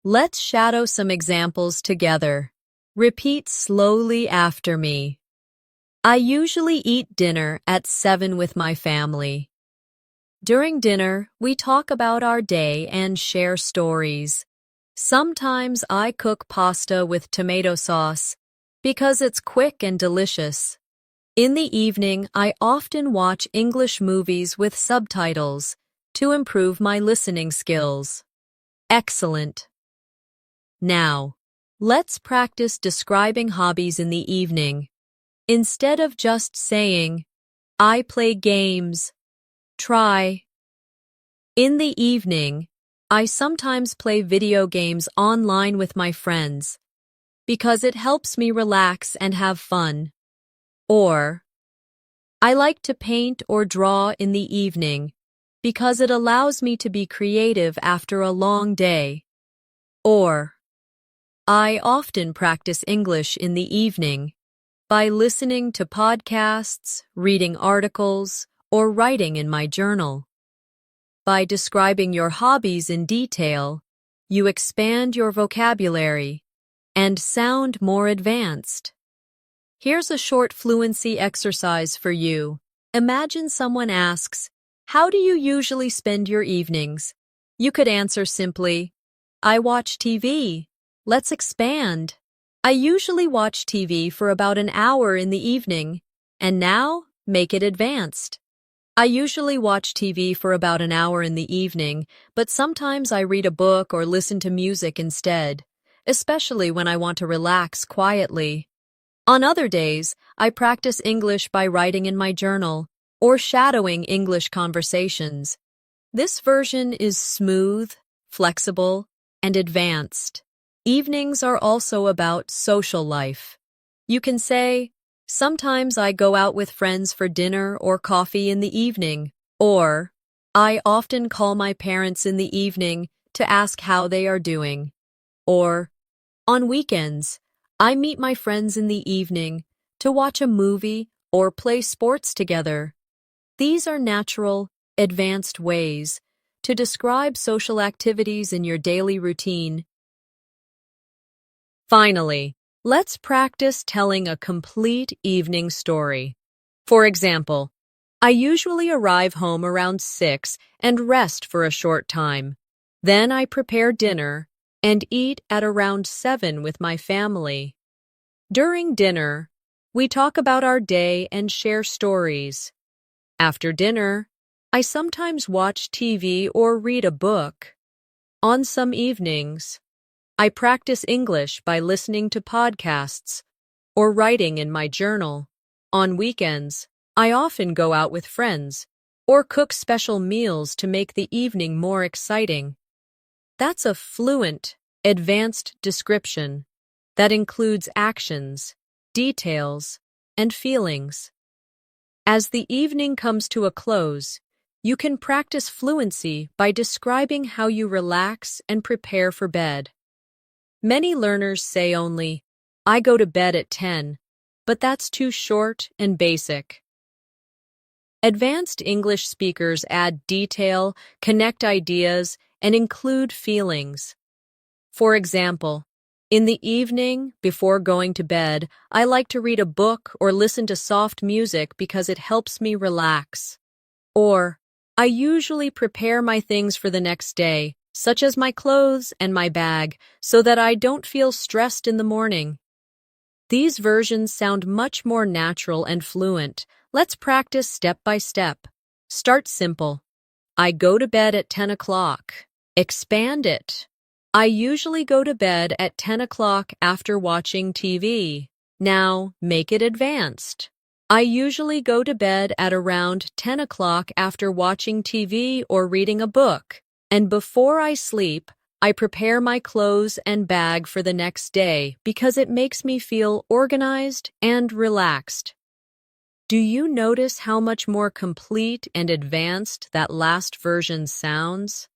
[SPEAKER 1] Let's shadow some examples together. Repeat slowly after me. "I usually eat dinner at 7 with my family. During dinner, we talk about our day and share stories. Sometimes I cook pasta with tomato sauce because it's quick and delicious. In the evening, I often watch English movies with subtitles to improve my listening skills." Excellent. Now, let's practice describing hobbies in the evening. Instead of just saying, "I play games," try, "In the evening, I sometimes play video games online with my friends because it helps me relax and have fun." Or, "I like to paint or draw in the evening because it allows me to be creative after a long day." Or, "I often practice English in the evening by listening to podcasts, reading articles, or writing in my journal." By describing your hobbies in detail, you expand your vocabulary and sound more advanced. Here's a short fluency exercise for you. Imagine someone asks, "How do you usually spend your evenings?" You could answer simply, "I watch TV." Let's expand. "I usually watch TV for about an hour in the evening." And now, make it advanced. "I usually watch TV for about an hour in the evening, but sometimes I read a book or listen to music instead, especially when I want to relax quietly. On other days, I practice English by writing in my journal or shadowing English conversations." This version is smooth, flexible, and advanced. Evenings are also about social life. You can say, "Sometimes I go out with friends for dinner or coffee in the evening," or, "I often call my parents in the evening to ask how they are doing," or, "On weekends, I meet my friends in the evening to watch a movie or play sports together." These are natural, advanced ways to describe social activities in your daily routine. Finally, let's practice telling a complete evening story. For example, I usually arrive home around 6 and rest for a short time. Then I prepare dinner and eat at around 7 with my family. During dinner, we talk about our day and share stories. After dinner, I sometimes watch TV or read a book. On some evenings, I practice English by listening to podcasts or writing in my journal. On weekends, I often go out with friends or cook special meals to make the evening more exciting. That's a fluent, advanced description that includes actions, details, and feelings. As the evening comes to a close, you can practice fluency by describing how you relax and prepare for bed. Many learners say only, "I go to bed at 10, but that's too short and basic." Advanced English speakers add detail, connect ideas, and include feelings. For example, in the evening, before going to bed, I like to read a book or listen to soft music because it helps me relax. Or, I usually prepare my things for the next day, such as my clothes and my bag, so that I don't feel stressed in the morning. These versions sound much more natural and fluent. Let's practice step by step. Start simple. I go to bed at 10 o'clock. Expand it. I usually go to bed at 10 o'clock after watching TV. Now, make it advanced. I usually go to bed at around 10 o'clock after watching TV or reading a book. And before I sleep, I prepare my clothes and bag for the next day because it makes me feel organized and relaxed. Do you notice how much more complete and advanced that last version sounds?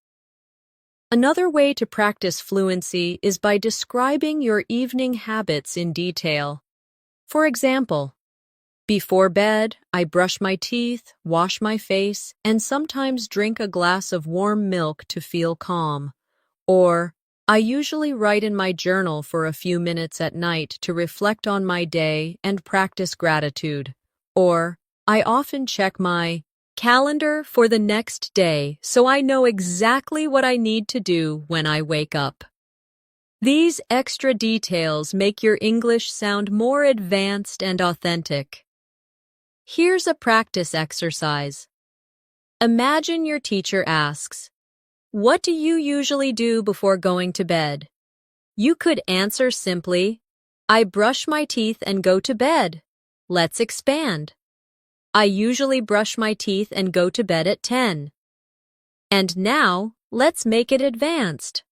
[SPEAKER 1] Another way to practice fluency is by describing your evening habits in detail. For example, before bed, I brush my teeth, wash my face, and sometimes drink a glass of warm milk to feel calm. Or, I usually write in my journal for a few minutes at night to reflect on my day and practice gratitude. Or, I often check my calendar for the next day so I know exactly what I need to do when I wake up. These extra details make your English sound more advanced and authentic. Here's a practice exercise. Imagine your teacher asks, "What do you usually do before going to bed?" You could answer simply, "I brush my teeth and go to bed." Let's expand. I usually brush my teeth and go to bed at 10. And now, let's make it advanced.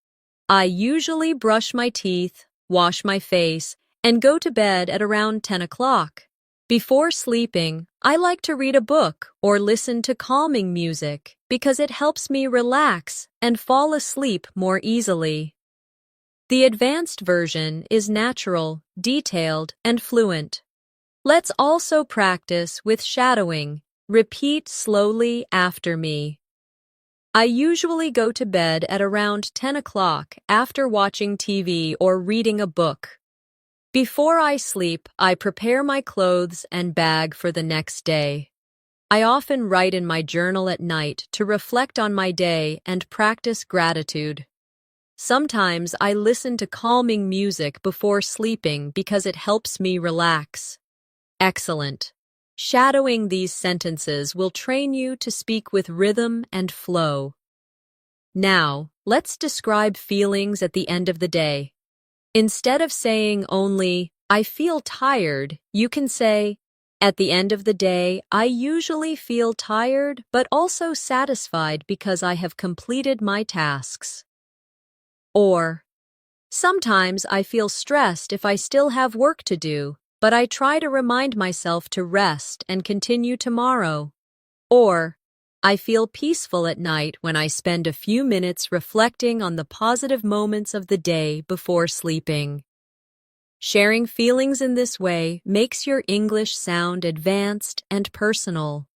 [SPEAKER 1] I usually brush my teeth, wash my face, and go to bed at around 10 o'clock. Before sleeping, I like to read a book or listen to calming music because it helps me relax and fall asleep more easily. The advanced version is natural, detailed, and fluent. Let's also practice with shadowing. Repeat slowly after me. I usually go to bed at around 10 o'clock after watching TV or reading a book. Before I sleep, I prepare my clothes and bag for the next day. I often write in my journal at night to reflect on my day and practice gratitude. Sometimes I listen to calming music before sleeping because it helps me relax. Excellent. Shadowing these sentences will train you to speak with rhythm and flow. Now, let's describe feelings at the end of the day. Instead of saying only, "I feel tired," you can say, "At the end of the day, I usually feel tired but also satisfied because I have completed my tasks." Or, "Sometimes I feel stressed if I still have work to do, but I try to remind myself to rest and continue tomorrow." Or, "I feel peaceful at night when I spend a few minutes reflecting on the positive moments of the day before sleeping." Sharing feelings in this way makes your English sound advanced and personal.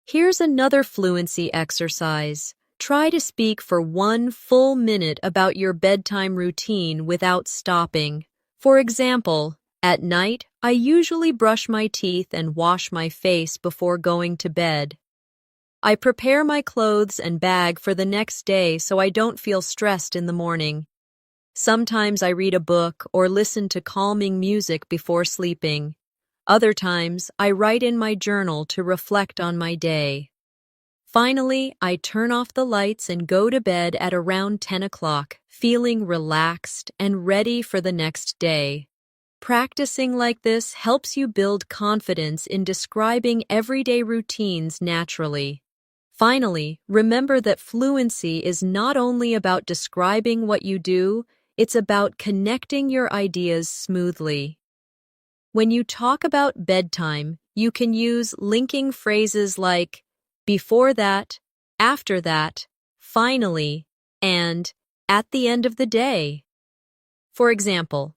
[SPEAKER 1] Here's another fluency exercise. Try to speak for 1 full minute about your bedtime routine without stopping. For example, At night, I usually brush my teeth and wash my face before going to bed. I prepare my clothes and bag for the next day so I don't feel stressed in the morning. Sometimes I read a book or listen to calming music before sleeping. Other times, I write in my journal to reflect on my day. Finally, I turn off the lights and go to bed at around 10 o'clock, feeling relaxed and ready for the next day. Practicing like this helps you build confidence in describing everyday routines naturally. Finally, remember that fluency is not only about describing what you do, it's about connecting your ideas smoothly. When you talk about bedtime, you can use linking phrases like before that, after that, finally, and at the end of the day. For example,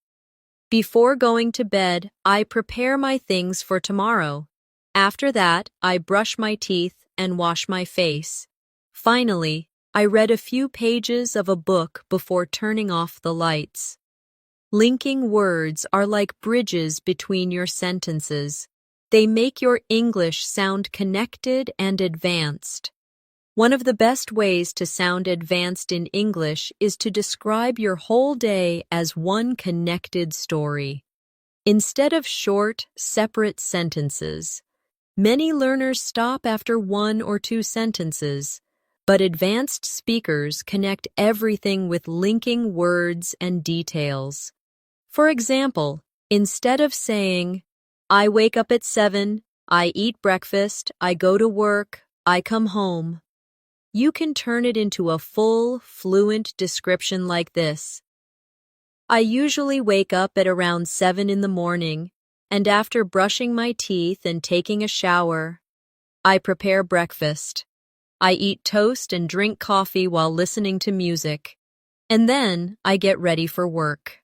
[SPEAKER 1] before going to bed, I prepare my things for tomorrow. After that, I brush my teeth and wash my face. Finally, I read a few pages of a book before turning off the lights. Linking words are like bridges between your sentences. They make your English sound connected and advanced. One of the best ways to sound advanced in English is to describe your whole day as one connected story. Instead of short, separate sentences, many learners stop after one or two sentences, but advanced speakers connect everything with linking words and details. For example, instead of saying, I wake up at 7, I eat breakfast, I go to work, I come home, you can turn it into a full, fluent description like this. I usually wake up at around 7 in the morning, and after brushing my teeth and taking a shower, I prepare breakfast. I eat toast and drink coffee while listening to music, and then I get ready for work.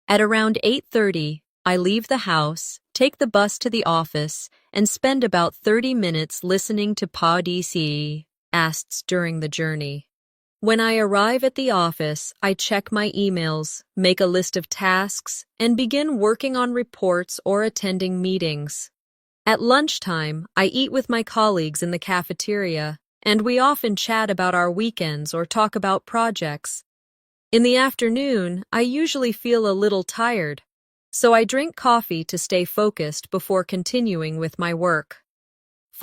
[SPEAKER 1] At around 8:30, I leave the house, take the bus to the office, and spend about 30 minutes listening to podcasts during the journey. When I arrive at the office, I check my emails, make a list of tasks, and begin working on reports or attending meetings. At lunchtime, I eat with my colleagues in the cafeteria, and we often chat about our weekends or talk about projects. In the afternoon, I usually feel a little tired, so I drink coffee to stay focused before continuing with my work.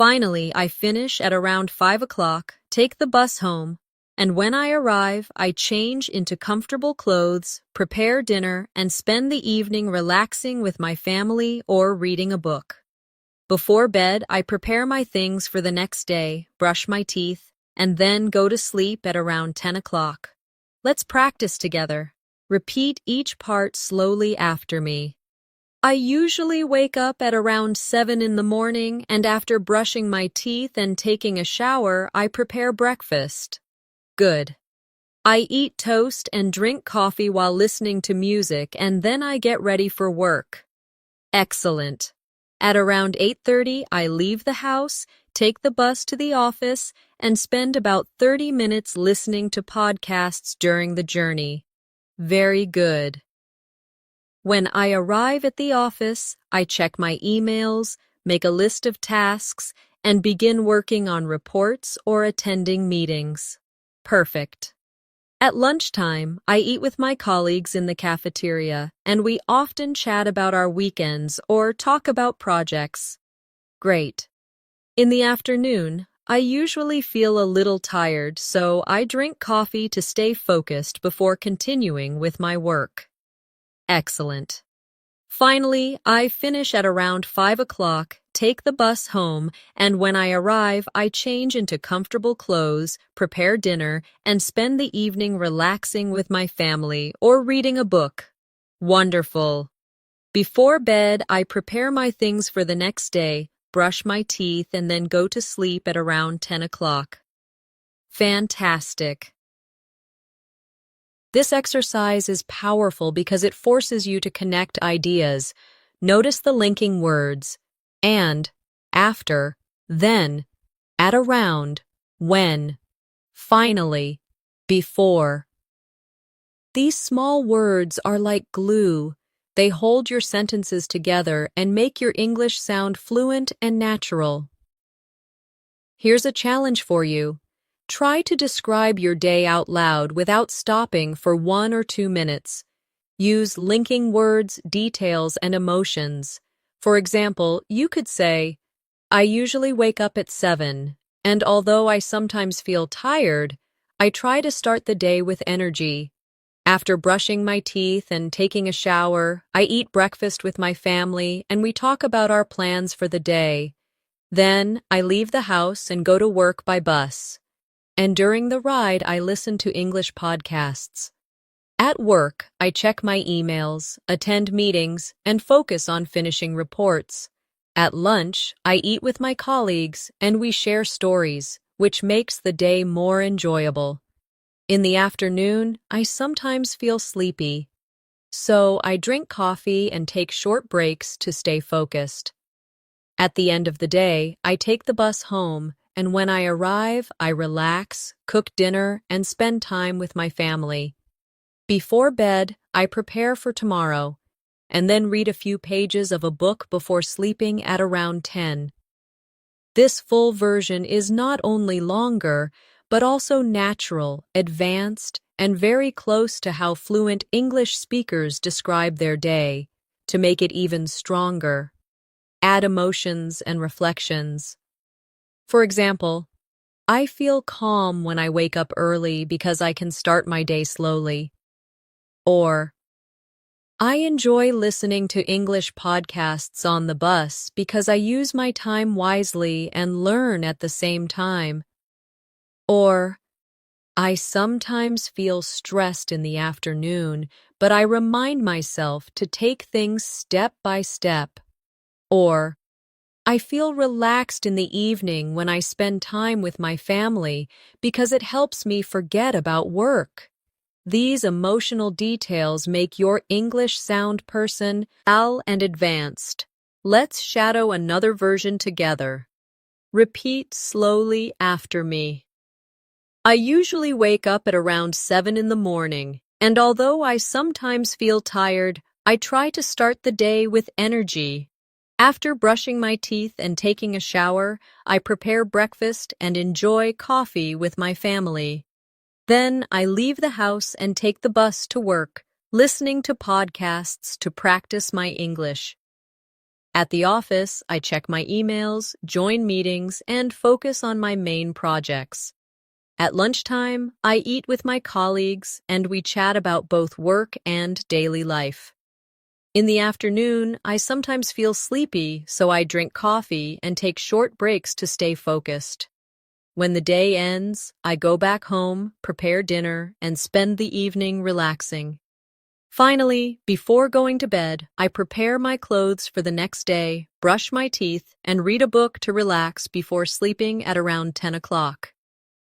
[SPEAKER 1] Finally, I finish at around 5 o'clock, take the bus home, and when I arrive, I change into comfortable clothes, prepare dinner, and spend the evening relaxing with my family or reading a book. Before bed, I prepare my things for the next day, brush my teeth, and then go to sleep at around 10 o'clock. Let's practice together. Repeat each part slowly after me. I usually wake up at around 7 in the morning, and after brushing my teeth and taking a shower, I prepare breakfast. Good. I eat toast and drink coffee while listening to music, and then I get ready for work. Excellent. At around 8:30, I leave the house, take the bus to the office, and spend about 30 minutes listening to podcasts during the journey. Very good. When I arrive at the office, I check my emails, make a list of tasks, and begin working on reports or attending meetings. Perfect. At lunchtime, I eat with my colleagues in the cafeteria, and we often chat about our weekends or talk about projects. Great. In the afternoon, I usually feel a little tired, so I drink coffee to stay focused before continuing with my work. Excellent. Finally, I finish at around 5 o'clock, take the bus home, and when I arrive, I change into comfortable clothes, prepare dinner, and spend the evening relaxing with my family or reading a book. Wonderful. Before bed, I prepare my things for the next day, brush my teeth, and then go to sleep at around 10 o'clock. Fantastic. This exercise is powerful because it forces you to connect ideas. Notice the linking words, and, after, then, at around, when, finally, before. These small words are like glue. They hold your sentences together and make your English sound fluent and natural. Here's a challenge for you. Try to describe your day out loud without stopping for 1 or 2 minutes. Use linking words, details, and emotions. For example, you could say, I usually wake up at 7, and although I sometimes feel tired, I try to start the day with energy. After brushing my teeth and taking a shower, I eat breakfast with my family and we talk about our plans for the day. Then, I leave the house and go to work by bus. And during the ride, I listen to English podcasts. At work, I check my emails, attend meetings, and focus on finishing reports. At lunch, I eat with my colleagues and we share stories, which makes the day more enjoyable. In the afternoon, I sometimes feel sleepy, so I drink coffee and take short breaks to stay focused. At the end of the day, I take the bus home, and when I arrive, I relax, cook dinner, and spend time with my family. Before bed, I prepare for tomorrow, and then read a few pages of a book before sleeping at around 10. This full version is not only longer, but also natural, advanced, and very close to how fluent English speakers describe their day, to make it even stronger. Add emotions and reflections. For example, I feel calm when I wake up early because I can start my day slowly. Or, I enjoy listening to English podcasts on the bus because I use my time wisely and learn at the same time. Or, I sometimes feel stressed in the afternoon, but I remind myself to take things step by step. Or, I feel relaxed in the evening when I spend time with my family because it helps me forget about work. These emotional details make your English sound personal and advanced. Let's shadow another version together. Repeat slowly after me. I usually wake up at around 7 in the morning, and although I sometimes feel tired, I try to start the day with energy. After brushing my teeth and taking a shower, I prepare breakfast and enjoy coffee with my family. Then I leave the house and take the bus to work, listening to podcasts to practice my English. At the office, I check my emails, join meetings, and focus on my main projects. At lunchtime, I eat with my colleagues and we chat about both work and daily life. In the afternoon, I sometimes feel sleepy, so I drink coffee and take short breaks to stay focused. When the day ends, I go back home, prepare dinner, and spend the evening relaxing. Finally, before going to bed, I prepare my clothes for the next day, brush my teeth, and read a book to relax before sleeping at around 10 o'clock.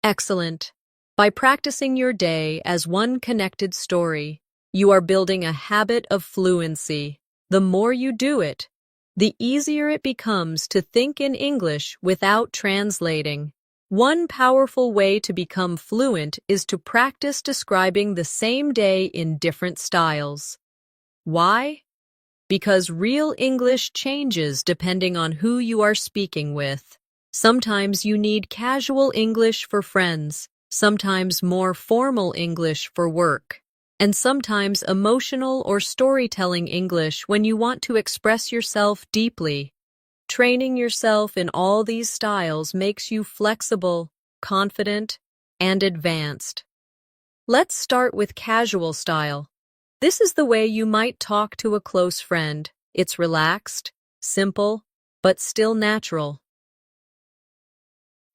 [SPEAKER 1] Excellent. By practicing your day as one connected story, you are building a habit of fluency. The more you do it, the easier it becomes to think in English without translating. One powerful way to become fluent is to practice describing the same day in different styles. Why? Because real English changes depending on who you are speaking with. Sometimes you need casual English for friends, sometimes more formal English for work, and sometimes emotional or storytelling English when you want to express yourself deeply. Training yourself in all these styles makes you flexible, confident, and advanced. Let's start with casual style. This is the way you might talk to a close friend. It's relaxed, simple, but still natural.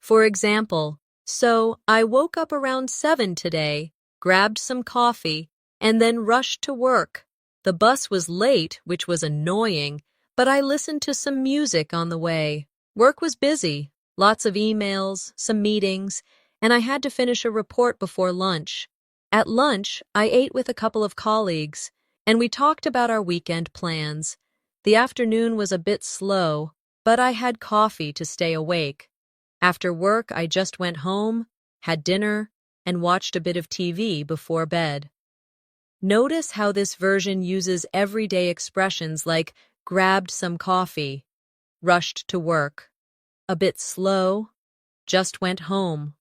[SPEAKER 1] For example, so I woke up around 7 today, grabbed some coffee, and then rushed to work. The bus was late, which was annoying, but I listened to some music on the way. Work was busy, lots of emails, some meetings, and I had to finish a report before lunch. At lunch, I ate with a couple of colleagues, and we talked about our weekend plans. The afternoon was a bit slow, but I had coffee to stay awake. After work, I just went home, had dinner, and watched a bit of TV before bed. Notice how this version uses everyday expressions like grabbed some coffee, rushed to work, a bit slow, just went home.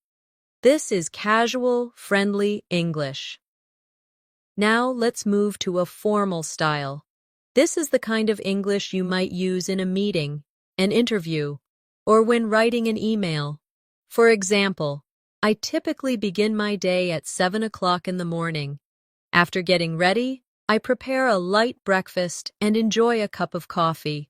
[SPEAKER 1] This is casual, friendly English. Now let's move to a formal style. This is the kind of English you might use in a meeting, an interview, or when writing an email. For example, I typically begin my day at 7 o'clock in the morning. After getting ready, I prepare a light breakfast and enjoy a cup of coffee.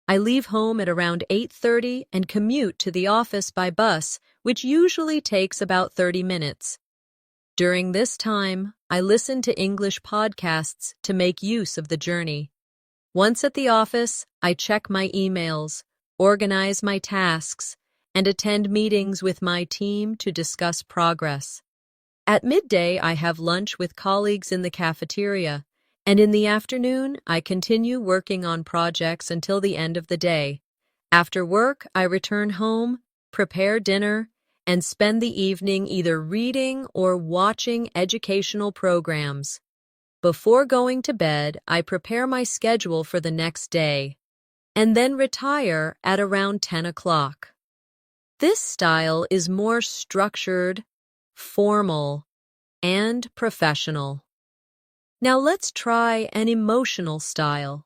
[SPEAKER 1] I leave home at around 8:30 and commute to the office by bus, which usually takes about 30 minutes. During this time, I listen to English podcasts to make use of the journey. Once at the office, I check my emails, organize my tasks, and attend meetings with my team to discuss progress. At midday, I have lunch with colleagues in the cafeteria, and in the afternoon, I continue working on projects until the end of the day. After work, I return home, prepare dinner, and spend the evening either reading or watching educational programs. Before going to bed, I prepare my schedule for the next day, and then retire at around 10 o'clock. This style is more structured, formal, and professional. Now let's try an emotional style.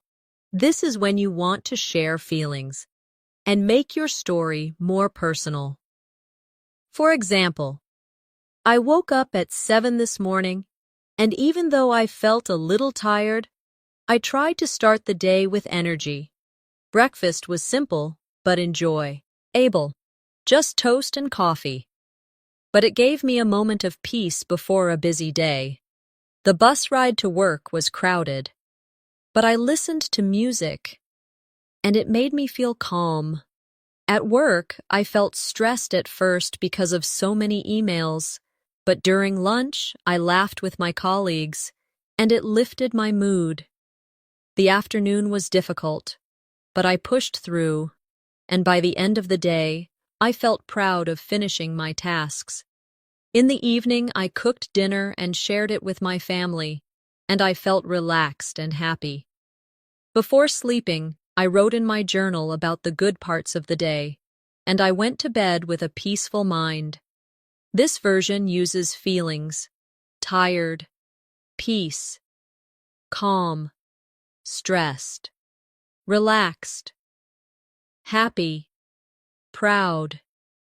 [SPEAKER 1] This is when you want to share feelings and make your story more personal. For example, I woke up at 7 this morning, and even though I felt a little tired, I tried to start the day with energy. Breakfast was simple, but enjoyable. Just toast and coffee. But it gave me a moment of peace before a busy day. The bus ride to work was crowded, but I listened to music, and it made me feel calm. At work, I felt stressed at first because of so many emails, but during lunch, I laughed with my colleagues, and it lifted my mood. The afternoon was difficult, but I pushed through, and by the end of the day, I felt proud of finishing my tasks. In the evening, I cooked dinner and shared it with my family, and I felt relaxed and happy. Before sleeping, I wrote in my journal about the good parts of the day, and I went to bed with a peaceful mind. This version uses feelings: tired, peace, calm, stressed, relaxed, happy, proud.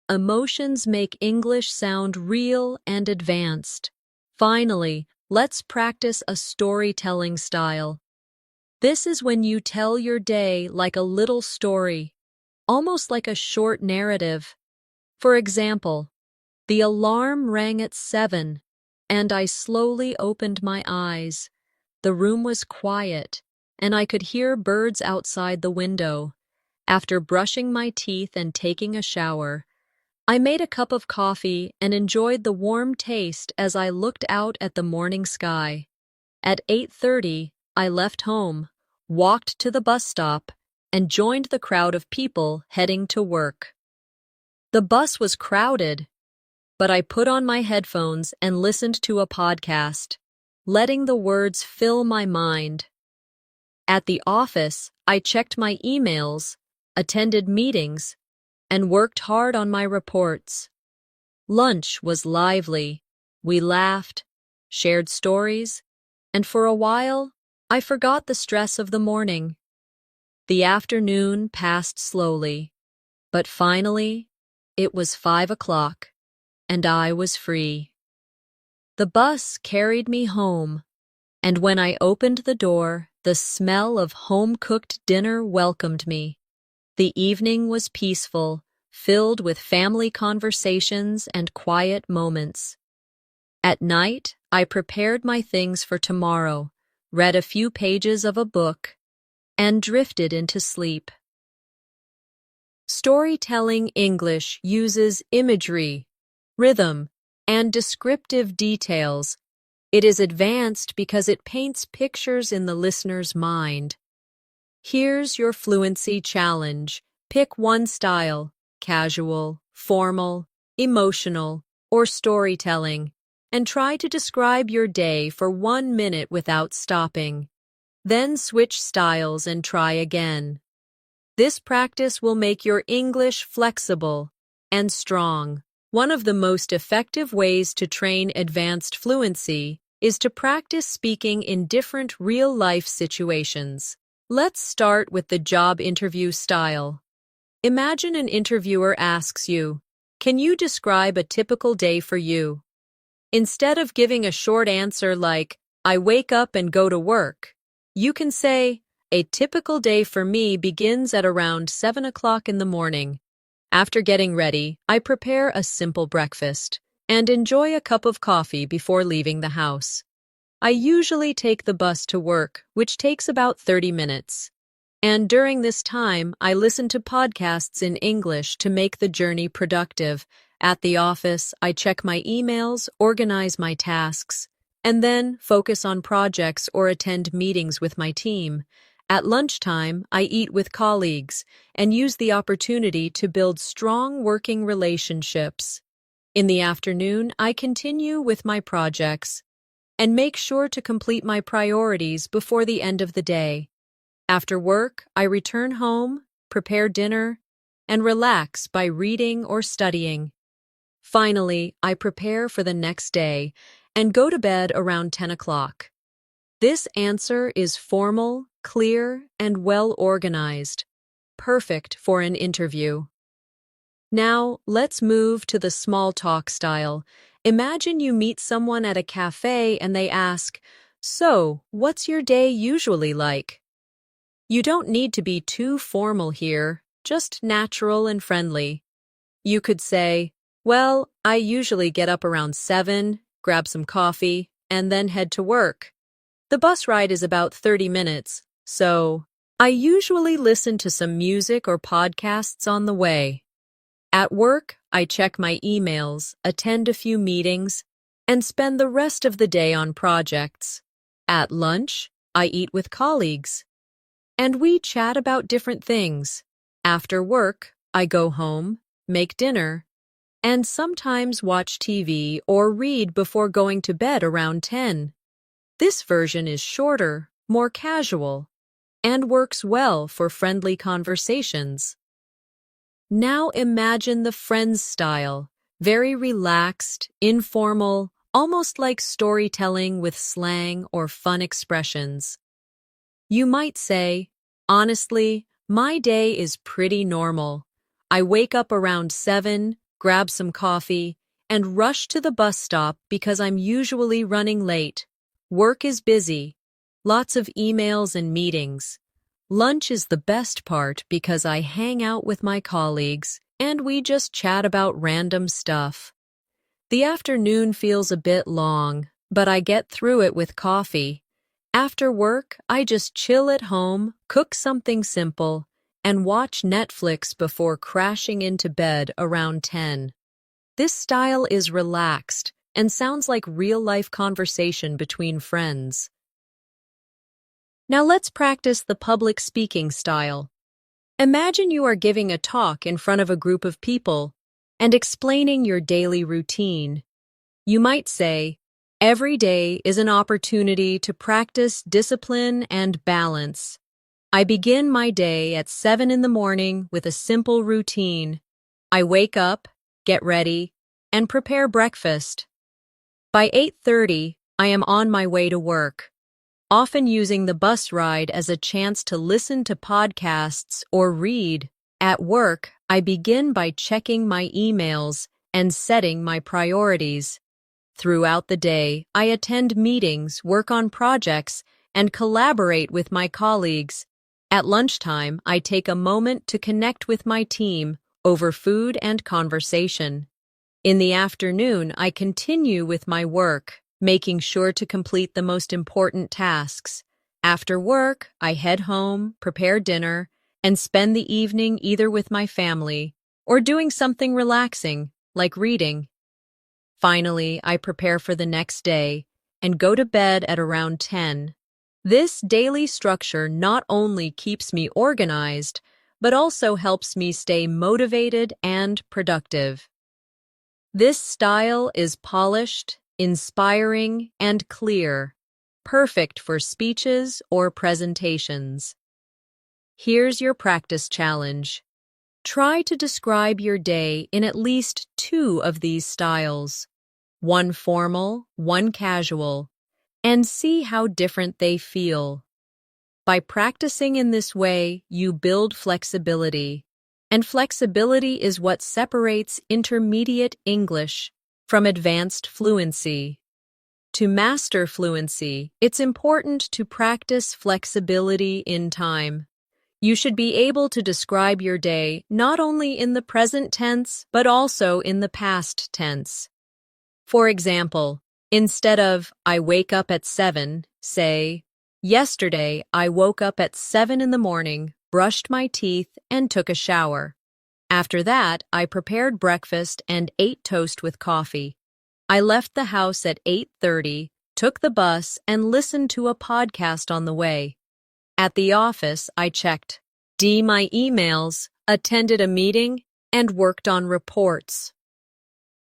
[SPEAKER 1] Emotions make English sound real and advanced. Finally, let's practice a storytelling style. This is when you tell your day like a little story, almost like a short narrative. For example, the alarm rang at 7, and I slowly opened my eyes. The room was quiet, and I could hear birds outside the window. After brushing my teeth and taking a shower, I made a cup of coffee and enjoyed the warm taste as I looked out at the morning sky. At 8:30, I left home, walked to the bus stop, and joined the crowd of people heading to work. The bus was crowded, but I put on my headphones and listened to a podcast, letting the words fill my mind. At the office, I checked my emails, attended meetings, and worked hard on my reports. Lunch was lively. We laughed, shared stories, and for a while, I forgot the stress of the morning. The afternoon passed slowly, but finally, it was 5 o'clock, and I was free. The bus carried me home, and when I opened the door, the smell of home-cooked dinner welcomed me. The evening was peaceful, filled with family conversations and quiet moments. At night, I prepared my things for tomorrow, read a few pages of a book, and drifted into sleep. Storytelling English uses imagery, rhythm, and descriptive details. It is advanced because it paints pictures in the listener's mind. Here's your fluency challenge. Pick one style: casual, formal, emotional, or storytelling. and try to describe your day for 1 minute without stopping. Then switch styles and try again. This practice will make your English flexible and strong. One of the most effective ways to train advanced fluency is to practice speaking in different real-life situations. Let's start with the job interview style. Imagine an interviewer asks you, "Can you describe a typical day for you?" Instead of giving a short answer like, "I wake up and go to work," you can say, "A typical day for me begins at around 7 o'clock in the morning. After getting ready, I prepare a simple breakfast and enjoy a cup of coffee before leaving the house. I usually take the bus to work, which takes about 30 minutes. And during this time, I listen to podcasts in English to make the journey productive. At the office, I check my emails, organize my tasks, and then focus on projects or attend meetings with my team. At lunchtime, I eat with colleagues and use the opportunity to build strong working relationships. In the afternoon, I continue with my projects and make sure to complete my priorities before the end of the day. After work, I return home, prepare dinner, and relax by reading or studying. Finally, I prepare for the next day and go to bed around 10 o'clock. This answer is formal, clear, and well organized, perfect for an interview. Now, let's move to the small talk style. Imagine you meet someone at a cafe and they ask, "So, what's your day usually like?" You don't need to be too formal here, just natural and friendly. You could say, "Well, I usually get up around 7, grab some coffee, and then head to work. The bus ride is about 30 minutes, so I usually listen to some music or podcasts on the way. At work, I check my emails, attend a few meetings, and spend the rest of the day on projects. At lunch, I eat with colleagues, and we chat about different things. After work, I go home, make dinner, and sometimes watch TV or read before going to bed around 10. This version is shorter, more casual, and works well for friendly conversations. Now imagine the Friends style, very relaxed, informal, almost like storytelling with slang or fun expressions. You might say, "Honestly, my day is pretty normal. I wake up around 7, grab some coffee, and rush to the bus stop because I'm usually running late. Work is busy, lots of emails and meetings. Lunch is the best part because I hang out with my colleagues and we just chat about random stuff. The afternoon feels a bit long, but I get through it with coffee. After work, I just chill at home, cook something simple, and watch Netflix before crashing into bed around 10. This style is relaxed and sounds like real-life conversation between friends. Now let's practice the public speaking style. Imagine you are giving a talk in front of a group of people and explaining your daily routine. You might say, "Every day is an opportunity to practice discipline and balance. I begin my day at 7 in the morning with a simple routine. I wake up, get ready, and prepare breakfast. By 8:30, I am on my way to work, often using the bus ride as a chance to listen to podcasts or read. At work, I begin by checking my emails and setting my priorities. Throughout the day, I attend meetings, work on projects, and collaborate with my colleagues. At lunchtime, I take a moment to connect with my team over food and conversation. In the afternoon, I continue with my work, making sure to complete the most important tasks. After work, I head home, prepare dinner, and spend the evening either with my family or doing something relaxing, like reading. Finally, I prepare for the next day and go to bed at around 10. This daily structure not only keeps me organized, but also helps me stay motivated and productive. This style is polished, inspiring, and clear, perfect for speeches or presentations. Here's your practice challenge. Try to describe your day in at least 2 of these styles, one formal, one casual, and see how different they feel. By practicing in this way, you build flexibility, and flexibility is what separates intermediate English from advanced fluency. To master fluency, it's important to practice flexibility in time. You should be able to describe your day not only in the present tense, but also in the past tense. For example, instead of "I wake up at 7," say, "Yesterday, I woke up at 7 in the morning, brushed my teeth, and took a shower. After that, I prepared breakfast and ate toast with coffee. I left the house at 8:30, took the bus, and listened to a podcast on the way. At the office, I checked my emails, attended a meeting, and worked on reports.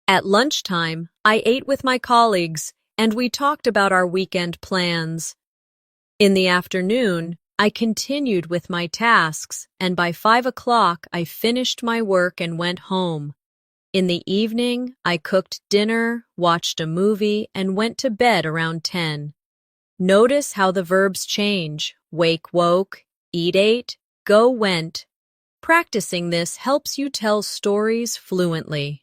[SPEAKER 1] At lunchtime, I ate with my colleagues, and we talked about our weekend plans. In the afternoon, I continued with my tasks, and by 5 o'clock, I finished my work and went home. In the evening, I cooked dinner, watched a movie, and went to bed around 10. Notice how the verbs change: wake, woke, eat, ate, go, went. Practicing this helps you tell stories fluently.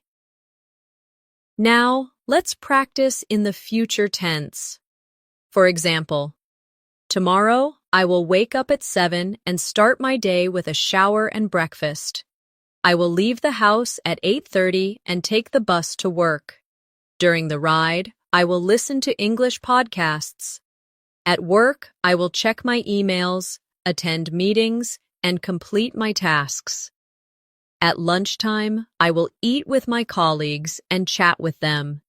[SPEAKER 1] Now, let's practice in the future tense. For example, tomorrow, I will wake up at 7 and start my day with a shower and breakfast. I will leave the house at 8:30 and take the bus to work. During the ride, I will listen to English podcasts. At work, I will check my emails, attend meetings, and complete my tasks. At lunchtime, I will eat with my colleagues and chat with them.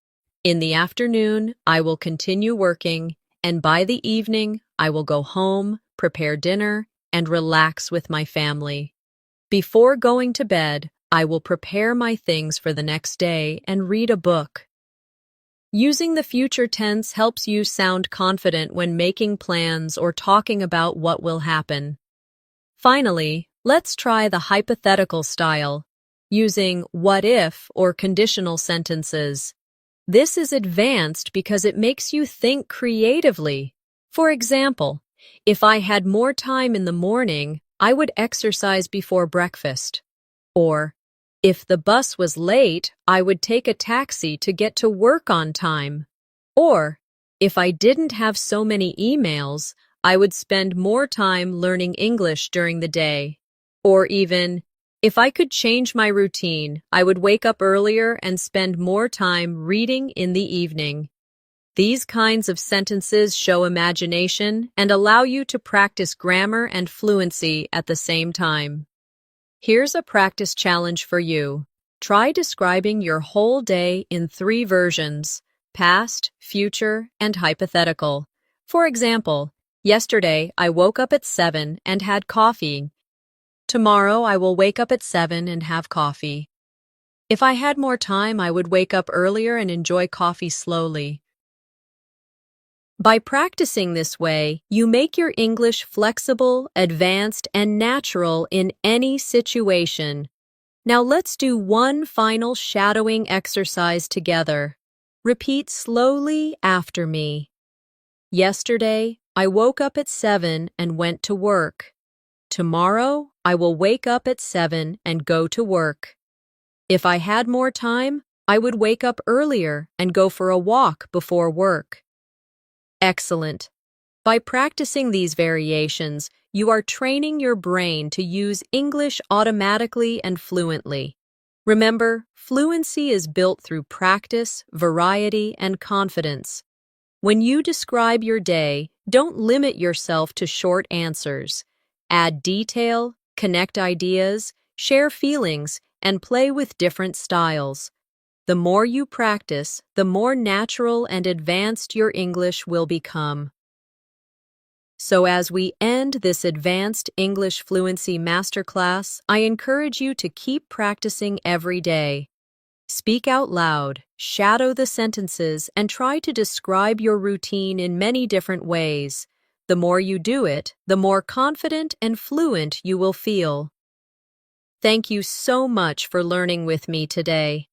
[SPEAKER 1] In the afternoon, I will continue working, and by the evening, I will go home, prepare dinner, and relax with my family. Before going to bed, I will prepare my things for the next day and read a book. Using the future tense helps you sound confident when making plans or talking about what will happen. Finally, let's try the hypothetical style, using what if or conditional sentences. This is advanced because it makes you think creatively. For example, if I had more time in the morning, I would exercise before breakfast. Or, if the bus was late, I would take a taxi to get to work on time. Or, if I didn't have so many emails, I would spend more time learning English during the day. Or even, if I could change my routine, I would wake up earlier and spend more time reading in the evening. These kinds of sentences show imagination and allow you to practice grammar and fluency at the same time. Here's a practice challenge for you. Try describing your whole day in 3 versions: past, future, and hypothetical. For example, yesterday I woke up at 7 and had coffee. Tomorrow I will wake up at 7 and have coffee. If I had more time, I would wake up earlier and enjoy coffee slowly. By practicing this way, you make your English flexible, advanced, and natural in any situation. Now let's do one final shadowing exercise together. Repeat slowly after me. Yesterday, I woke up at 7 and went to work. Tomorrow, I will wake up at 7 and go to work. If I had more time, I would wake up earlier and go for a walk before work. Excellent. By practicing these variations, you are training your brain to use English automatically and fluently. Remember, fluency is built through practice, variety, and confidence. When you describe your day, don't limit yourself to short answers. Add detail, connect ideas, share feelings, and play with different styles. The more you practice, the more natural and advanced your English will become. So as we end this advanced English fluency masterclass, I encourage you to keep practicing every day. Speak out loud, shadow the sentences, and try to describe your routine in many different ways. The more you do it, the more confident and fluent you will feel. Thank you so much for learning with me today.